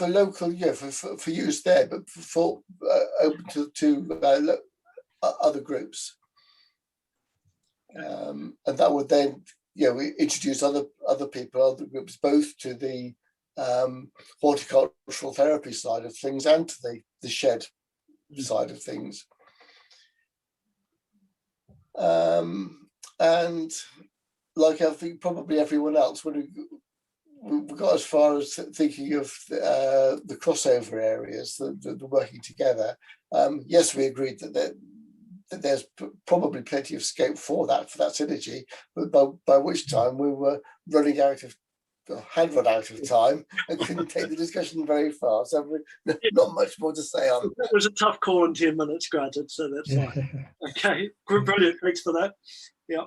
local, for use there, but for open to other groups, and that would then we introduce other people, other groups, both to the horticultural therapy side of things and to the shed side of things. And like I think probably everyone else, when we got as far as thinking of the crossover areas, the working together, yes, we agreed that there's probably plenty of scope for that synergy, but by which time we were had run out of time and couldn't take the discussion very far. So not much more to say on that. It was a tough call in 10 minutes, granted, so that's fine. Okay, brilliant, thanks for that. Yeah.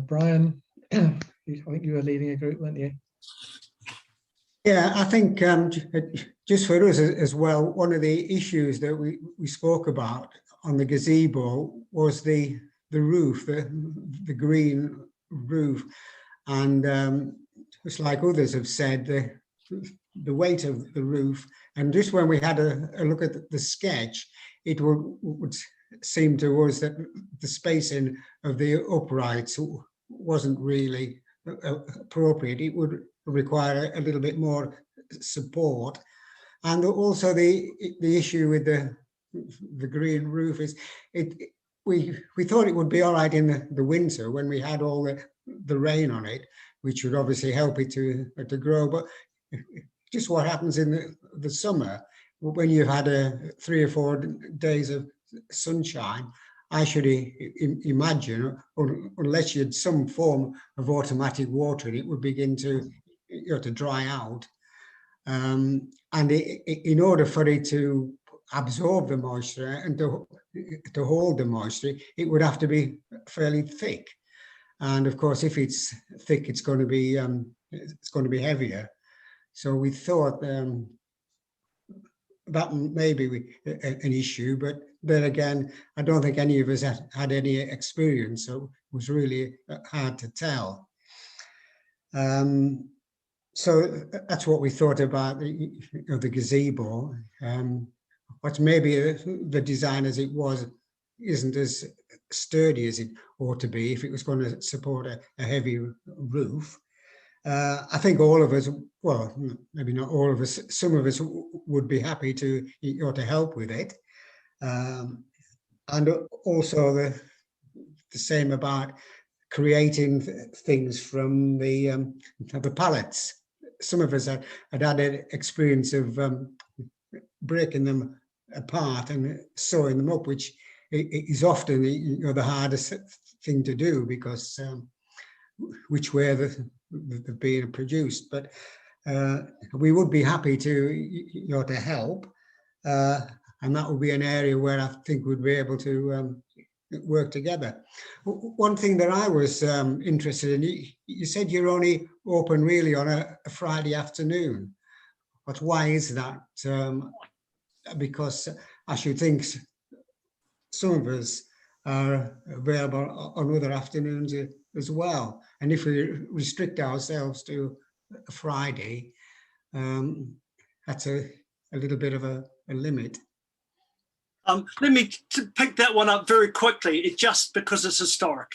Brian, I think you were leading a group, weren't you? Yeah, I think just for us as well, one of the issues that we spoke about on the gazebo was the roof, the green roof, and just like others have said, the weight of the roof. And just when we had a look at the sketch, it would seem to us that the spacing of the uprights wasn't really appropriate. It would require a little bit more support. And also the issue with the green roof is we thought it would be all right in the winter when we had all the rain on it, which would obviously help it to grow. But just what happens in the summer, when you've had 3 or 4 days of sunshine, I should imagine, unless you had some form of automatic watering, it would begin to dry out. And in order for it to absorb the moisture and to hold the moisture, it would have to be fairly thick. And of course, if it's thick, it's going to be heavier. So we thought that may be an issue, but then again, I don't think any of us had any experience, so it was really hard to tell. So that's what we thought about the gazebo. But maybe the design as it was isn't as sturdy as it ought to be if it was going to support a heavy roof. I think all of us, well, maybe not all of us, some of us would be happy to help with it. And also the same about creating things from the pallets. Some of us had an experience of breaking them apart and sewing them up, which is often the hardest thing to do because which way they're being produced. But we would be happy to to help, and that would be an area where I think we'd be able to work together. One thing that I was interested in, you said you're only open really on a Friday afternoon, but why is that? Because I should think some of us are available on other afternoons as well. And if we restrict ourselves to a Friday, that's a little bit of a limit. Let me pick that one up very quickly. It's just because it's historic.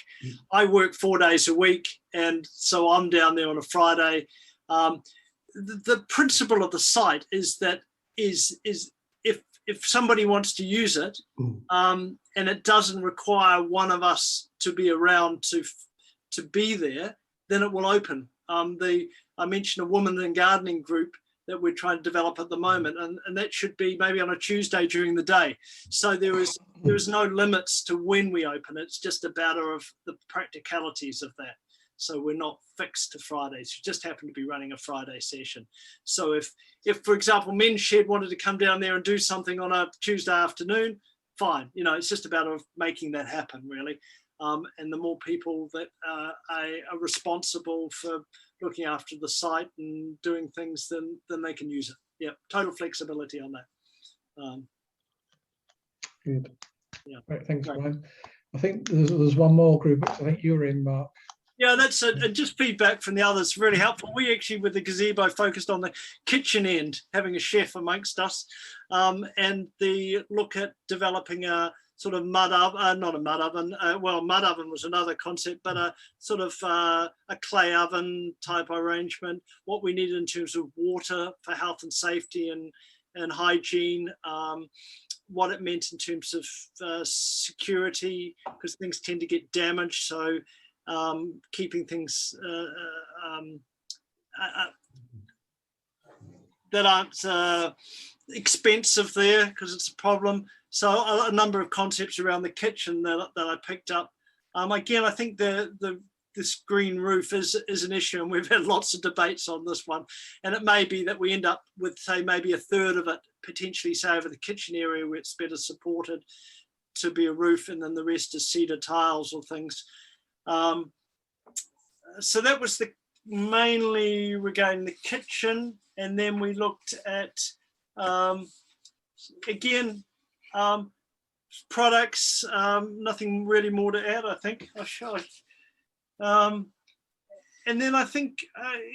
I work 4 days a week, and so I'm down there on a Friday. The principle of the site is that if somebody wants to use it, and it doesn't require one of us to be around to be there, then it will open. I mentioned a woman in gardening group that we're trying to develop at the moment, and that should be maybe on a Tuesday during the day. So there is no limits to when we open. It's just a matter of the practicalities of that. So we're not fixed to Fridays. You just happen to be running a Friday session. So if for example, Men's Shed wanted to come down there and do something on a Tuesday afternoon, fine. It's just about making that happen, really. And the more people that are responsible for looking after the site and doing things, then they can use it. Yeah, total flexibility on that. Good. Yeah. Right, thanks, Brian. I think there's one more group, which I think you're in, Mark. Yeah, that's just feedback from the others, really helpful. We actually, with the gazebo, focused on the kitchen end, having a chef amongst us, and the look at developing a sort of mud oven, not a mud oven, mud oven was another concept, but a sort of a clay oven type arrangement, what we needed in terms of water for health and safety and hygiene, what it meant in terms of security, because things tend to get damaged, so keeping things that aren't expensive there, because it's a problem. So a number of concepts around the kitchen that I picked up. Again, I think this green roof is an issue, and we've had lots of debates on this one. And it may be that we end up with, say, maybe a third of it potentially, say, over the kitchen area where it's better supported to be a roof, and then the rest is cedar tiles or things. So that was mainly regarding the kitchen. And then we looked at, again, products, nothing really more to add, I think. And then I think,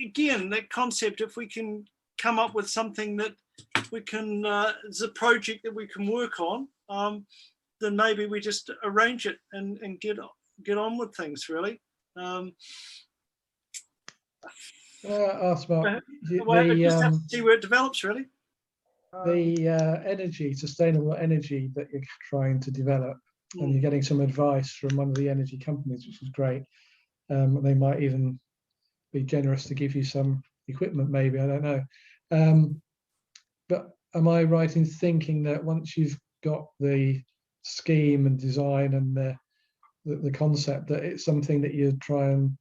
again, that concept, if we can come up with something that we can, it's a project that we can work on, then maybe we just arrange it and get on with things, really. Ask Mark, Just have to see where it develops, really. the energy, sustainable energy that you're trying to develop, and you're getting some advice from one of the energy companies, which is great. They might even be generous to give you some equipment, maybe, I don't know. But am I right in thinking that once you've got the scheme and design and the concept, that it's something that you try and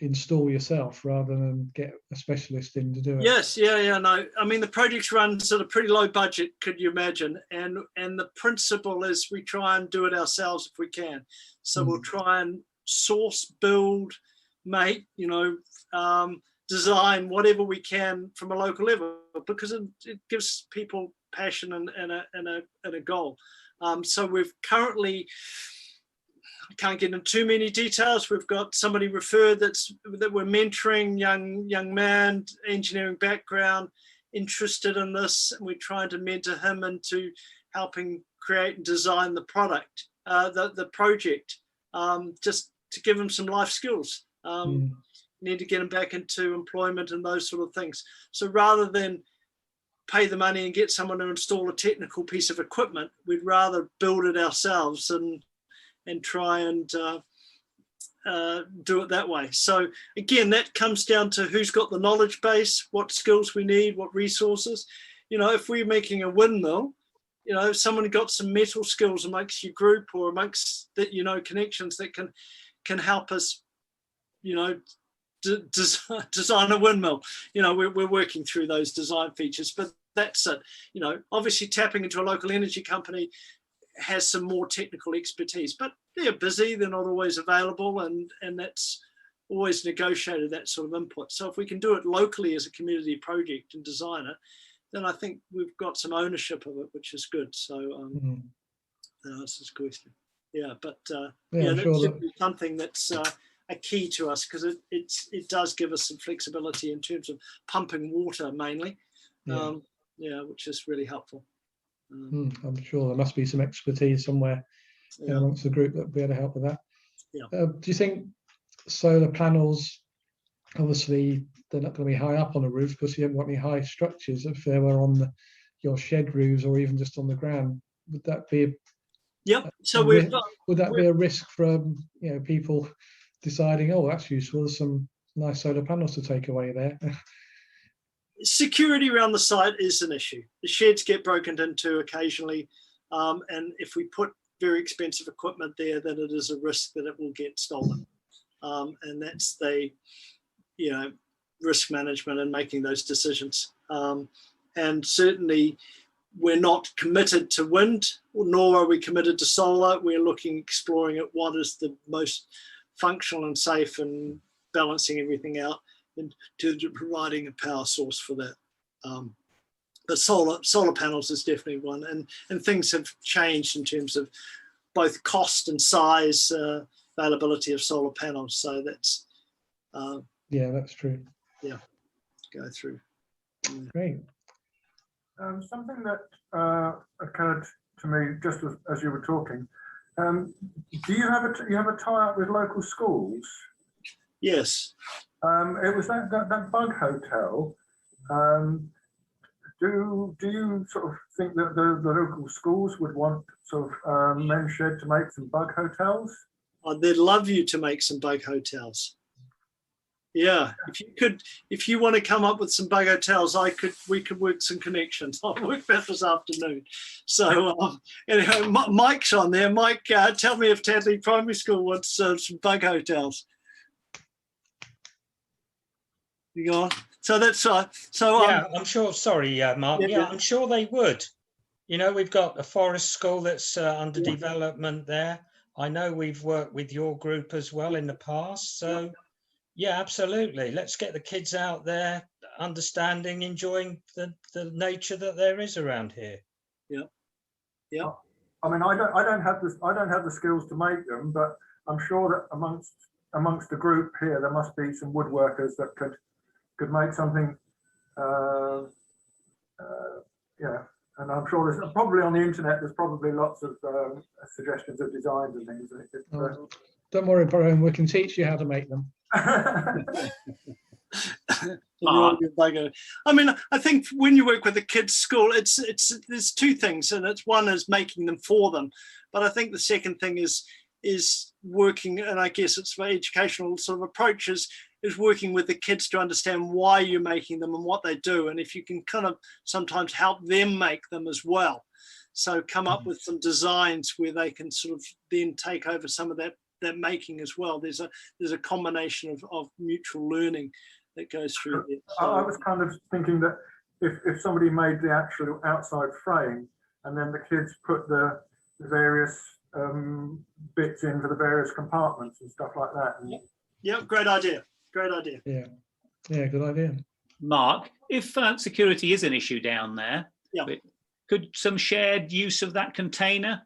install yourself rather than get a specialist in to do it? Yes, yeah, no. I mean, the projects run sort of pretty low budget, could you imagine? And the principle is we try and do it ourselves if we can. So we'll try and source, build, make, design whatever we can from a local level, because it gives people passion and a goal. So we've currently, I can't get into too many details. We've got somebody referred that we're mentoring, young man, engineering background, interested in this, and we're trying to mentor him into helping create and design the product, the project, just to give him some life skills. Need to get him back into employment and those sort of things. So rather than pay the money and get someone to install a technical piece of equipment, we'd rather build it ourselves and try and do it that way. So again, that comes down to who's got the knowledge base, what skills we need, what resources. If we're making a windmill, if someone got some metal skills amongst your group or amongst that, connections that can help us, design a windmill. We're working through those design features, but that's it. Obviously tapping into a local energy company has some more technical expertise, but they're busy, they're not always available, and that's always negotiated, that sort of input. So if we can do it locally as a community project and design it, then I think we've got some ownership of it, which is good. So that's his question. Yeah, but that's sure something that's a key to us, because it does give us some flexibility in terms of pumping water mainly, which is really helpful. I'm sure there must be some expertise somewhere amongst the group that would be able to help with that. Do you think solar panels, obviously they're not going to be high up on a roof because you haven't got any high structures, if they were on your shed roofs or even just on the ground, would that be would that be a risk from people deciding, oh, that's useful, there's some nice solar panels to take away there? Security around the site is an issue. The sheds get broken into occasionally, and if we put very expensive equipment there, then it is a risk that it will get stolen. And that's the risk management and making those decisions. And certainly we're not committed to wind, nor are we committed to solar. We're exploring at what is the most functional and safe, and balancing everything out in terms of providing a power source for that. But solar panels is definitely one, and things have changed in terms of both cost and size, availability of solar panels. So that's that's true. Go through. Great. Something that occurred to me just as you were talking. Do you have a tie-up with local schools? Yes. It was that bug hotel. Do you sort of think that the local schools would want sort of men's shed to make some bug hotels? They'd love you to make some bug hotels. Yeah, if you want to come up with some bug hotels, we could work some connections. I'll work that this afternoon. So anyway, Mike's on there. Mike, tell me if Tadley Primary School wants some bug hotels. You go on. So that's I'm sure. Sorry, Mark. I'm sure they would. We've got a forest school that's under development there. I know we've worked with your group as well in the past. So yeah, absolutely. Let's get the kids out there, understanding, enjoying the nature that there is around here. Yeah. I mean, I don't have the skills to make them, but I'm sure that amongst the group here, there must be some woodworkers that could make something. And I'm sure there's probably on the internet. There's probably lots of suggestions of designs and things. Don't worry, Brian. We can teach you how to make them. Well, Mark. I mean, I think when you work with a kids' school, there's two things, and it's one is making them for them, but I think the second thing is working, and I guess it's for educational sort of approaches, is working with the kids to understand why you're making them and what they do, and if you can kind of sometimes help them make them as well. So come up with some designs where they can sort of then take over some of that making as well. There's a combination of mutual learning that goes through it. So, I was kind of thinking that if somebody made the actual outside frame and then the kids put the various bits in for the various compartments and stuff like that. And yeah, great idea. Great idea. Yeah, good idea. Mark, if security is an issue down there, could some shared use of that container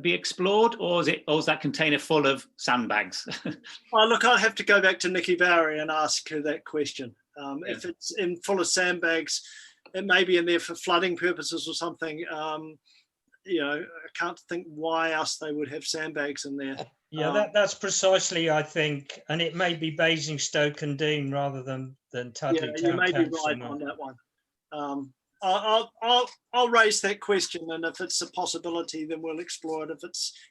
be explored, or is that container full of sandbags? Oh, look, I'll have to go back to Nikki Barry and ask her that question. If it's full of sandbags, it may be in there for flooding purposes or something. I can't think why else they would have sandbags in there. Yeah, that's precisely, I think, and it may be Basingstoke and Dean rather than Tadley. Yeah, you may be right on that one. I'll raise that question, and if it's a possibility, then we'll explore it.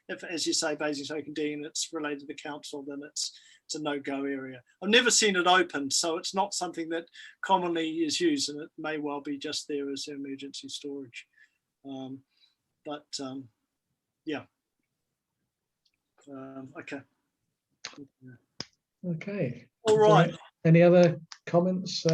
If as you say, Basingstoke and Dean, it's related to the council, then it's a no-go area. I've never seen it open, so it's not something that commonly is used, and it may well be just there as emergency storage. Okay. Okay. All right. Any other comments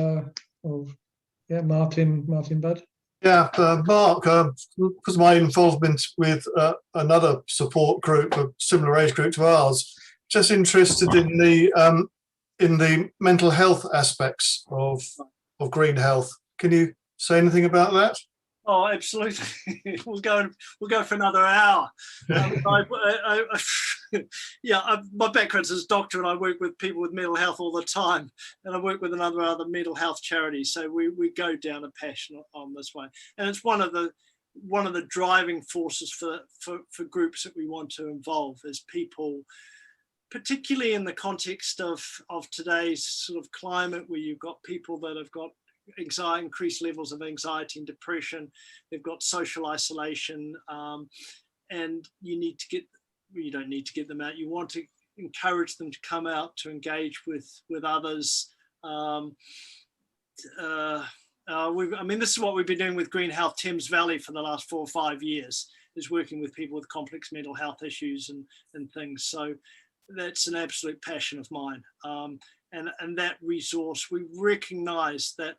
Martin Budd? Yeah, Mark, because of my involvement with another support group, a similar age group to ours, just interested in the mental health aspects of green health. Can you say anything about that? Oh, absolutely. We'll go for another hour. My background is as a doctor, and I work with people with mental health all the time, and I work with other mental health charities. So we go down a passion on this one, and it's one of the driving forces for groups that we want to involve as people, particularly in the context of today's sort of climate, where you've got people that have got increased levels of anxiety and depression. They've got social isolation, and you don't need to get them out. You want to encourage them to come out, to engage with others. I mean, this is what we've been doing with Green Health Thames Valley for the last 4 or 5 years, is working with people with complex mental health issues and things. So that's an absolute passion of mine. And that resource, we recognize that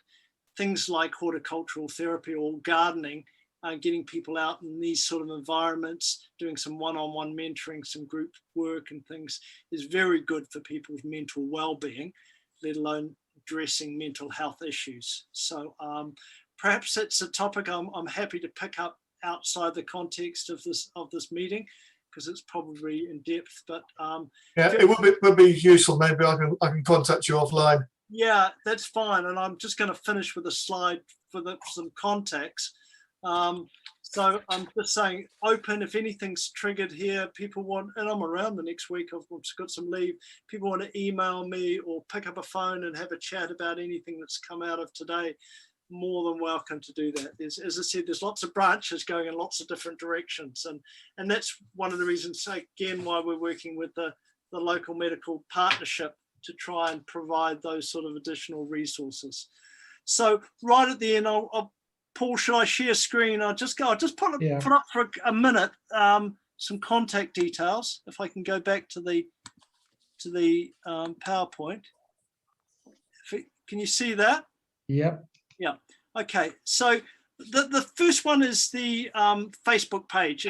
things like horticultural therapy or gardening, getting people out in these sort of environments, doing some one-on-one mentoring, some group work and things, is very good for people's mental well-being, let alone addressing mental health issues. So perhaps it's a topic I'm happy to pick up outside the context of this meeting, because it's probably in depth. But it would be useful. Maybe I can contact you offline. Yeah, that's fine. And I'm just going to finish with a slide for some context. So I'm just saying, open, if anything's triggered here, people want, and I'm around the next week, I've got some leave, people want to email me or pick up a phone and have a chat about anything that's come out of today, more than welcome to do that. As I said, there's lots of branches going in lots of different directions, and that's one of the reasons, again, why we're working with the local medical partnership to try and provide those sort of additional resources. So right at the end, Paul, should I share screen? I'll just put up for a minute some contact details. If I can go back to the PowerPoint. Can you see that? Yep. Yeah. Okay. So the first one is the Facebook page.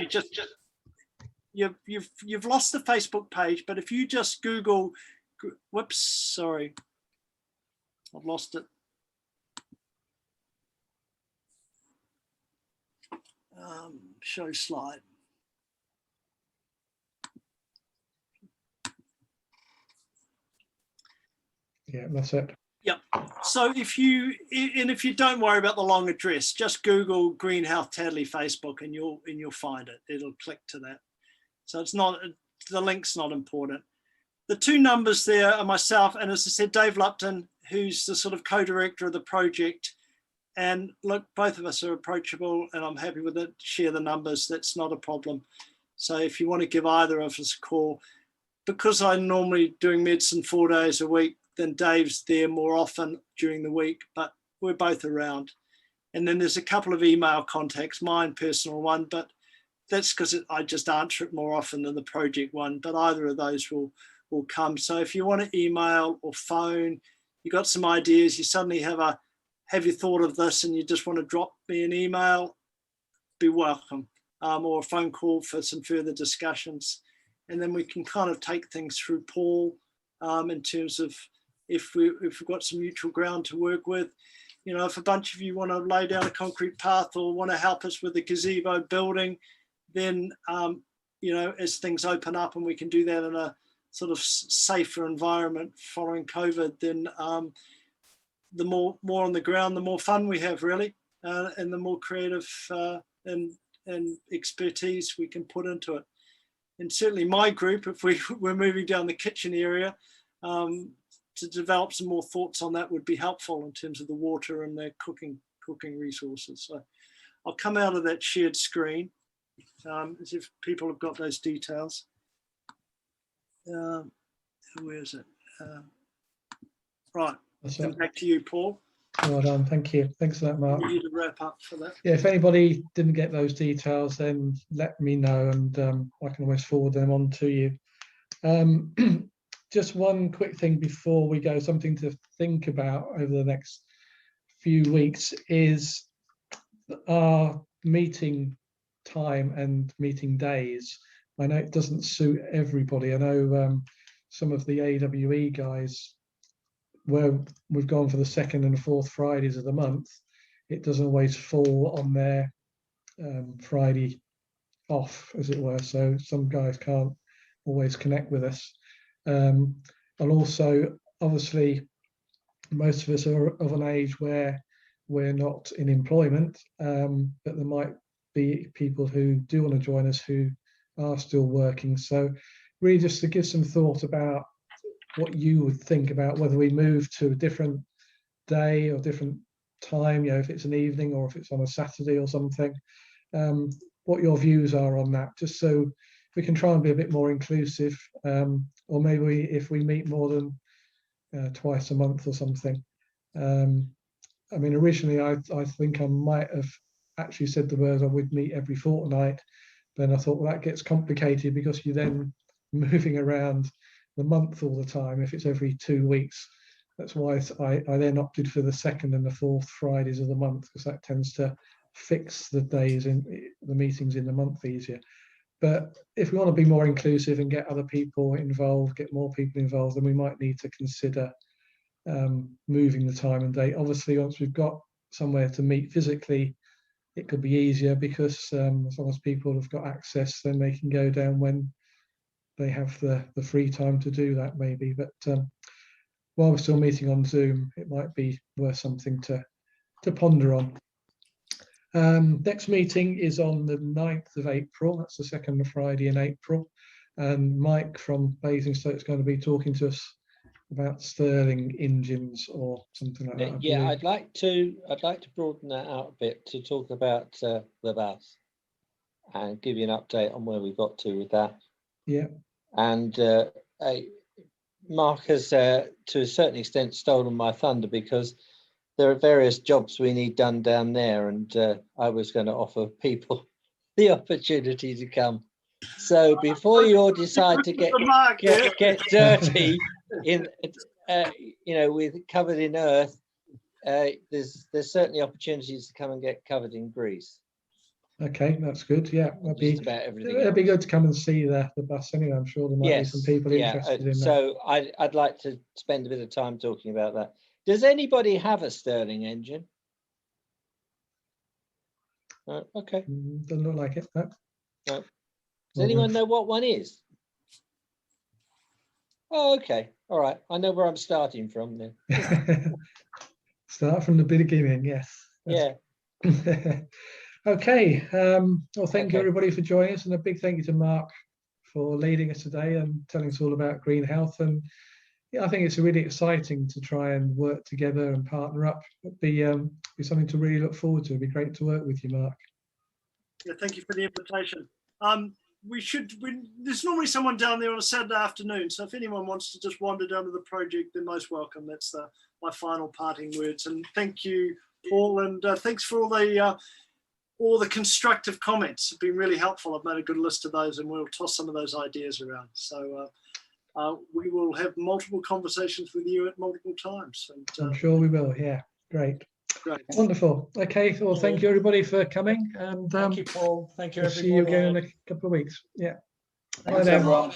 You've lost the Facebook page, but if you just Google, whoops, sorry, I've lost it. Show slide. Yeah, that's it. Yep. So if you don't worry about the long address, just Google Green Health Tadley Facebook and you'll find it. It'll click to that. So it's not, the link's not important. The two numbers there are myself, and as I said, Dave Lupton, who's the sort of co-director of the project. And look, both of us are approachable, and I'm happy with it. Share the numbers, that's not a problem. So if you want to give either of us a call, because I'm normally doing medicine 4 days a week, then Dave's there more often during the week, but we're both around. And then there's a couple of email contacts, mine personal one, but that's because I just answer it more often than the project one, but either of those will come. So if you want to email or phone, you got some ideas, you suddenly have you thought of this and you just want to drop me an email, be welcome, or a phone call for some further discussions. And then we can kind of take things through Paul in terms of if we've got some mutual ground to work with. You know, if a bunch of you want to lay down a concrete path or want to help us with the gazebo building, then, you know, as things open up and we can do that in a sort of safer environment following COVID, then the more on the ground, the more fun we have, really, and the more creative and expertise we can put into it. And certainly my group, if we're moving down the kitchen area, to develop some more thoughts on that would be helpful in terms of the water and the cooking resources. So I'll come out of that shared screen as if people have got those details. Where is it? Right, and back to you, Paul. Well done, thank you. Thanks for that, Mark. I need you to wrap up for that. Yeah, if anybody didn't get those details, then let me know, and I can always forward them on to you. Just one quick thing before we go, something to think about over the next few weeks is our meeting time and meeting days. I know it doesn't suit everybody. I know some of the AWE guys, where we've gone for the second and fourth Fridays of the month, it doesn't always fall on their Friday off, as it were. So some guys can't always connect with us. And also, obviously, most of us are of an age where we're not in employment, but there might be people who do want to join us who are still working. So really just to give some thought about what you would think about whether we move to a different day or different time, you know, if it's an evening or if it's on a Saturday or something, what your views are on that, just so we can try and be a bit more inclusive, or maybe if we meet more than twice a month or something. I mean, originally I think I might have actually said the words I would meet every fortnight, then I thought, well, that gets complicated because you're then moving around the month all the time if it's every 2 weeks. That's why I then opted for the second and the fourth Fridays of the month, because that tends to fix the days in the meetings in the month easier. But if we want to be more inclusive and get other people involved, get more people involved, then we might need to consider moving the time and date. Obviously, once we've got somewhere to meet physically, it could be easier because as long as people have got access, then they can go down when they have the free time to do that, maybe. But while we're still meeting on Zoom, it might be worth something to ponder on. Next meeting is on the 9th of April. That's the second Friday in April. And Mike from Basingstoke is going to be talking to us about Stirling engines or something like that. Yeah, I'd like to broaden that out a bit to talk about the bus and give you an update on where we got to with that. Yeah. And Mark has, to a certain extent, stolen my thunder because there are various jobs we need done down there, and I was going to offer people the opportunity to come. So before you all decide to get dirty in, you know, with covered in earth, there's certainly opportunities to come and get covered in grease. Okay, that's good. Yeah, just about everything. It'd be good to come and see the bus anyway. I'm sure there might be some people interested in that. So I'd like to spend a bit of time talking about that. Does anybody have a Stirling engine? Okay. Doesn't look like it. No. No. Does anyone know what one is? Oh, okay. All right. I know where I'm starting from then. Start from the beginning, yes. Yeah. Okay. Well, thank you everybody for joining us, and a big thank you to Mark for leading us today and telling us all about green health. And yeah, I think it's really exciting to try and work together and partner up. It'd be something to really look forward to. It'd be great to work with you, Mark. Yeah, thank you for the invitation. There's normally someone down there on a Saturday afternoon, so if anyone wants to just wander down to the project, they're most welcome. That's my final parting words. And thank you, Paul, and thanks for all the constructive comments. It's been really helpful. I've made a good list of those, and we'll toss some of those ideas around. So we will have multiple conversations with you at multiple times. And, I'm sure we will. Yeah, great. Great. Wonderful. Okay, well, thank you everybody for coming, and Thank you, Paul. Thank you, we'll everybody. see you again in a couple of weeks. Yeah. Thanks, Bye now. everyone.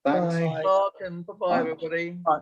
Thanks. Bye. Mark, and bye-bye, everybody. Bye.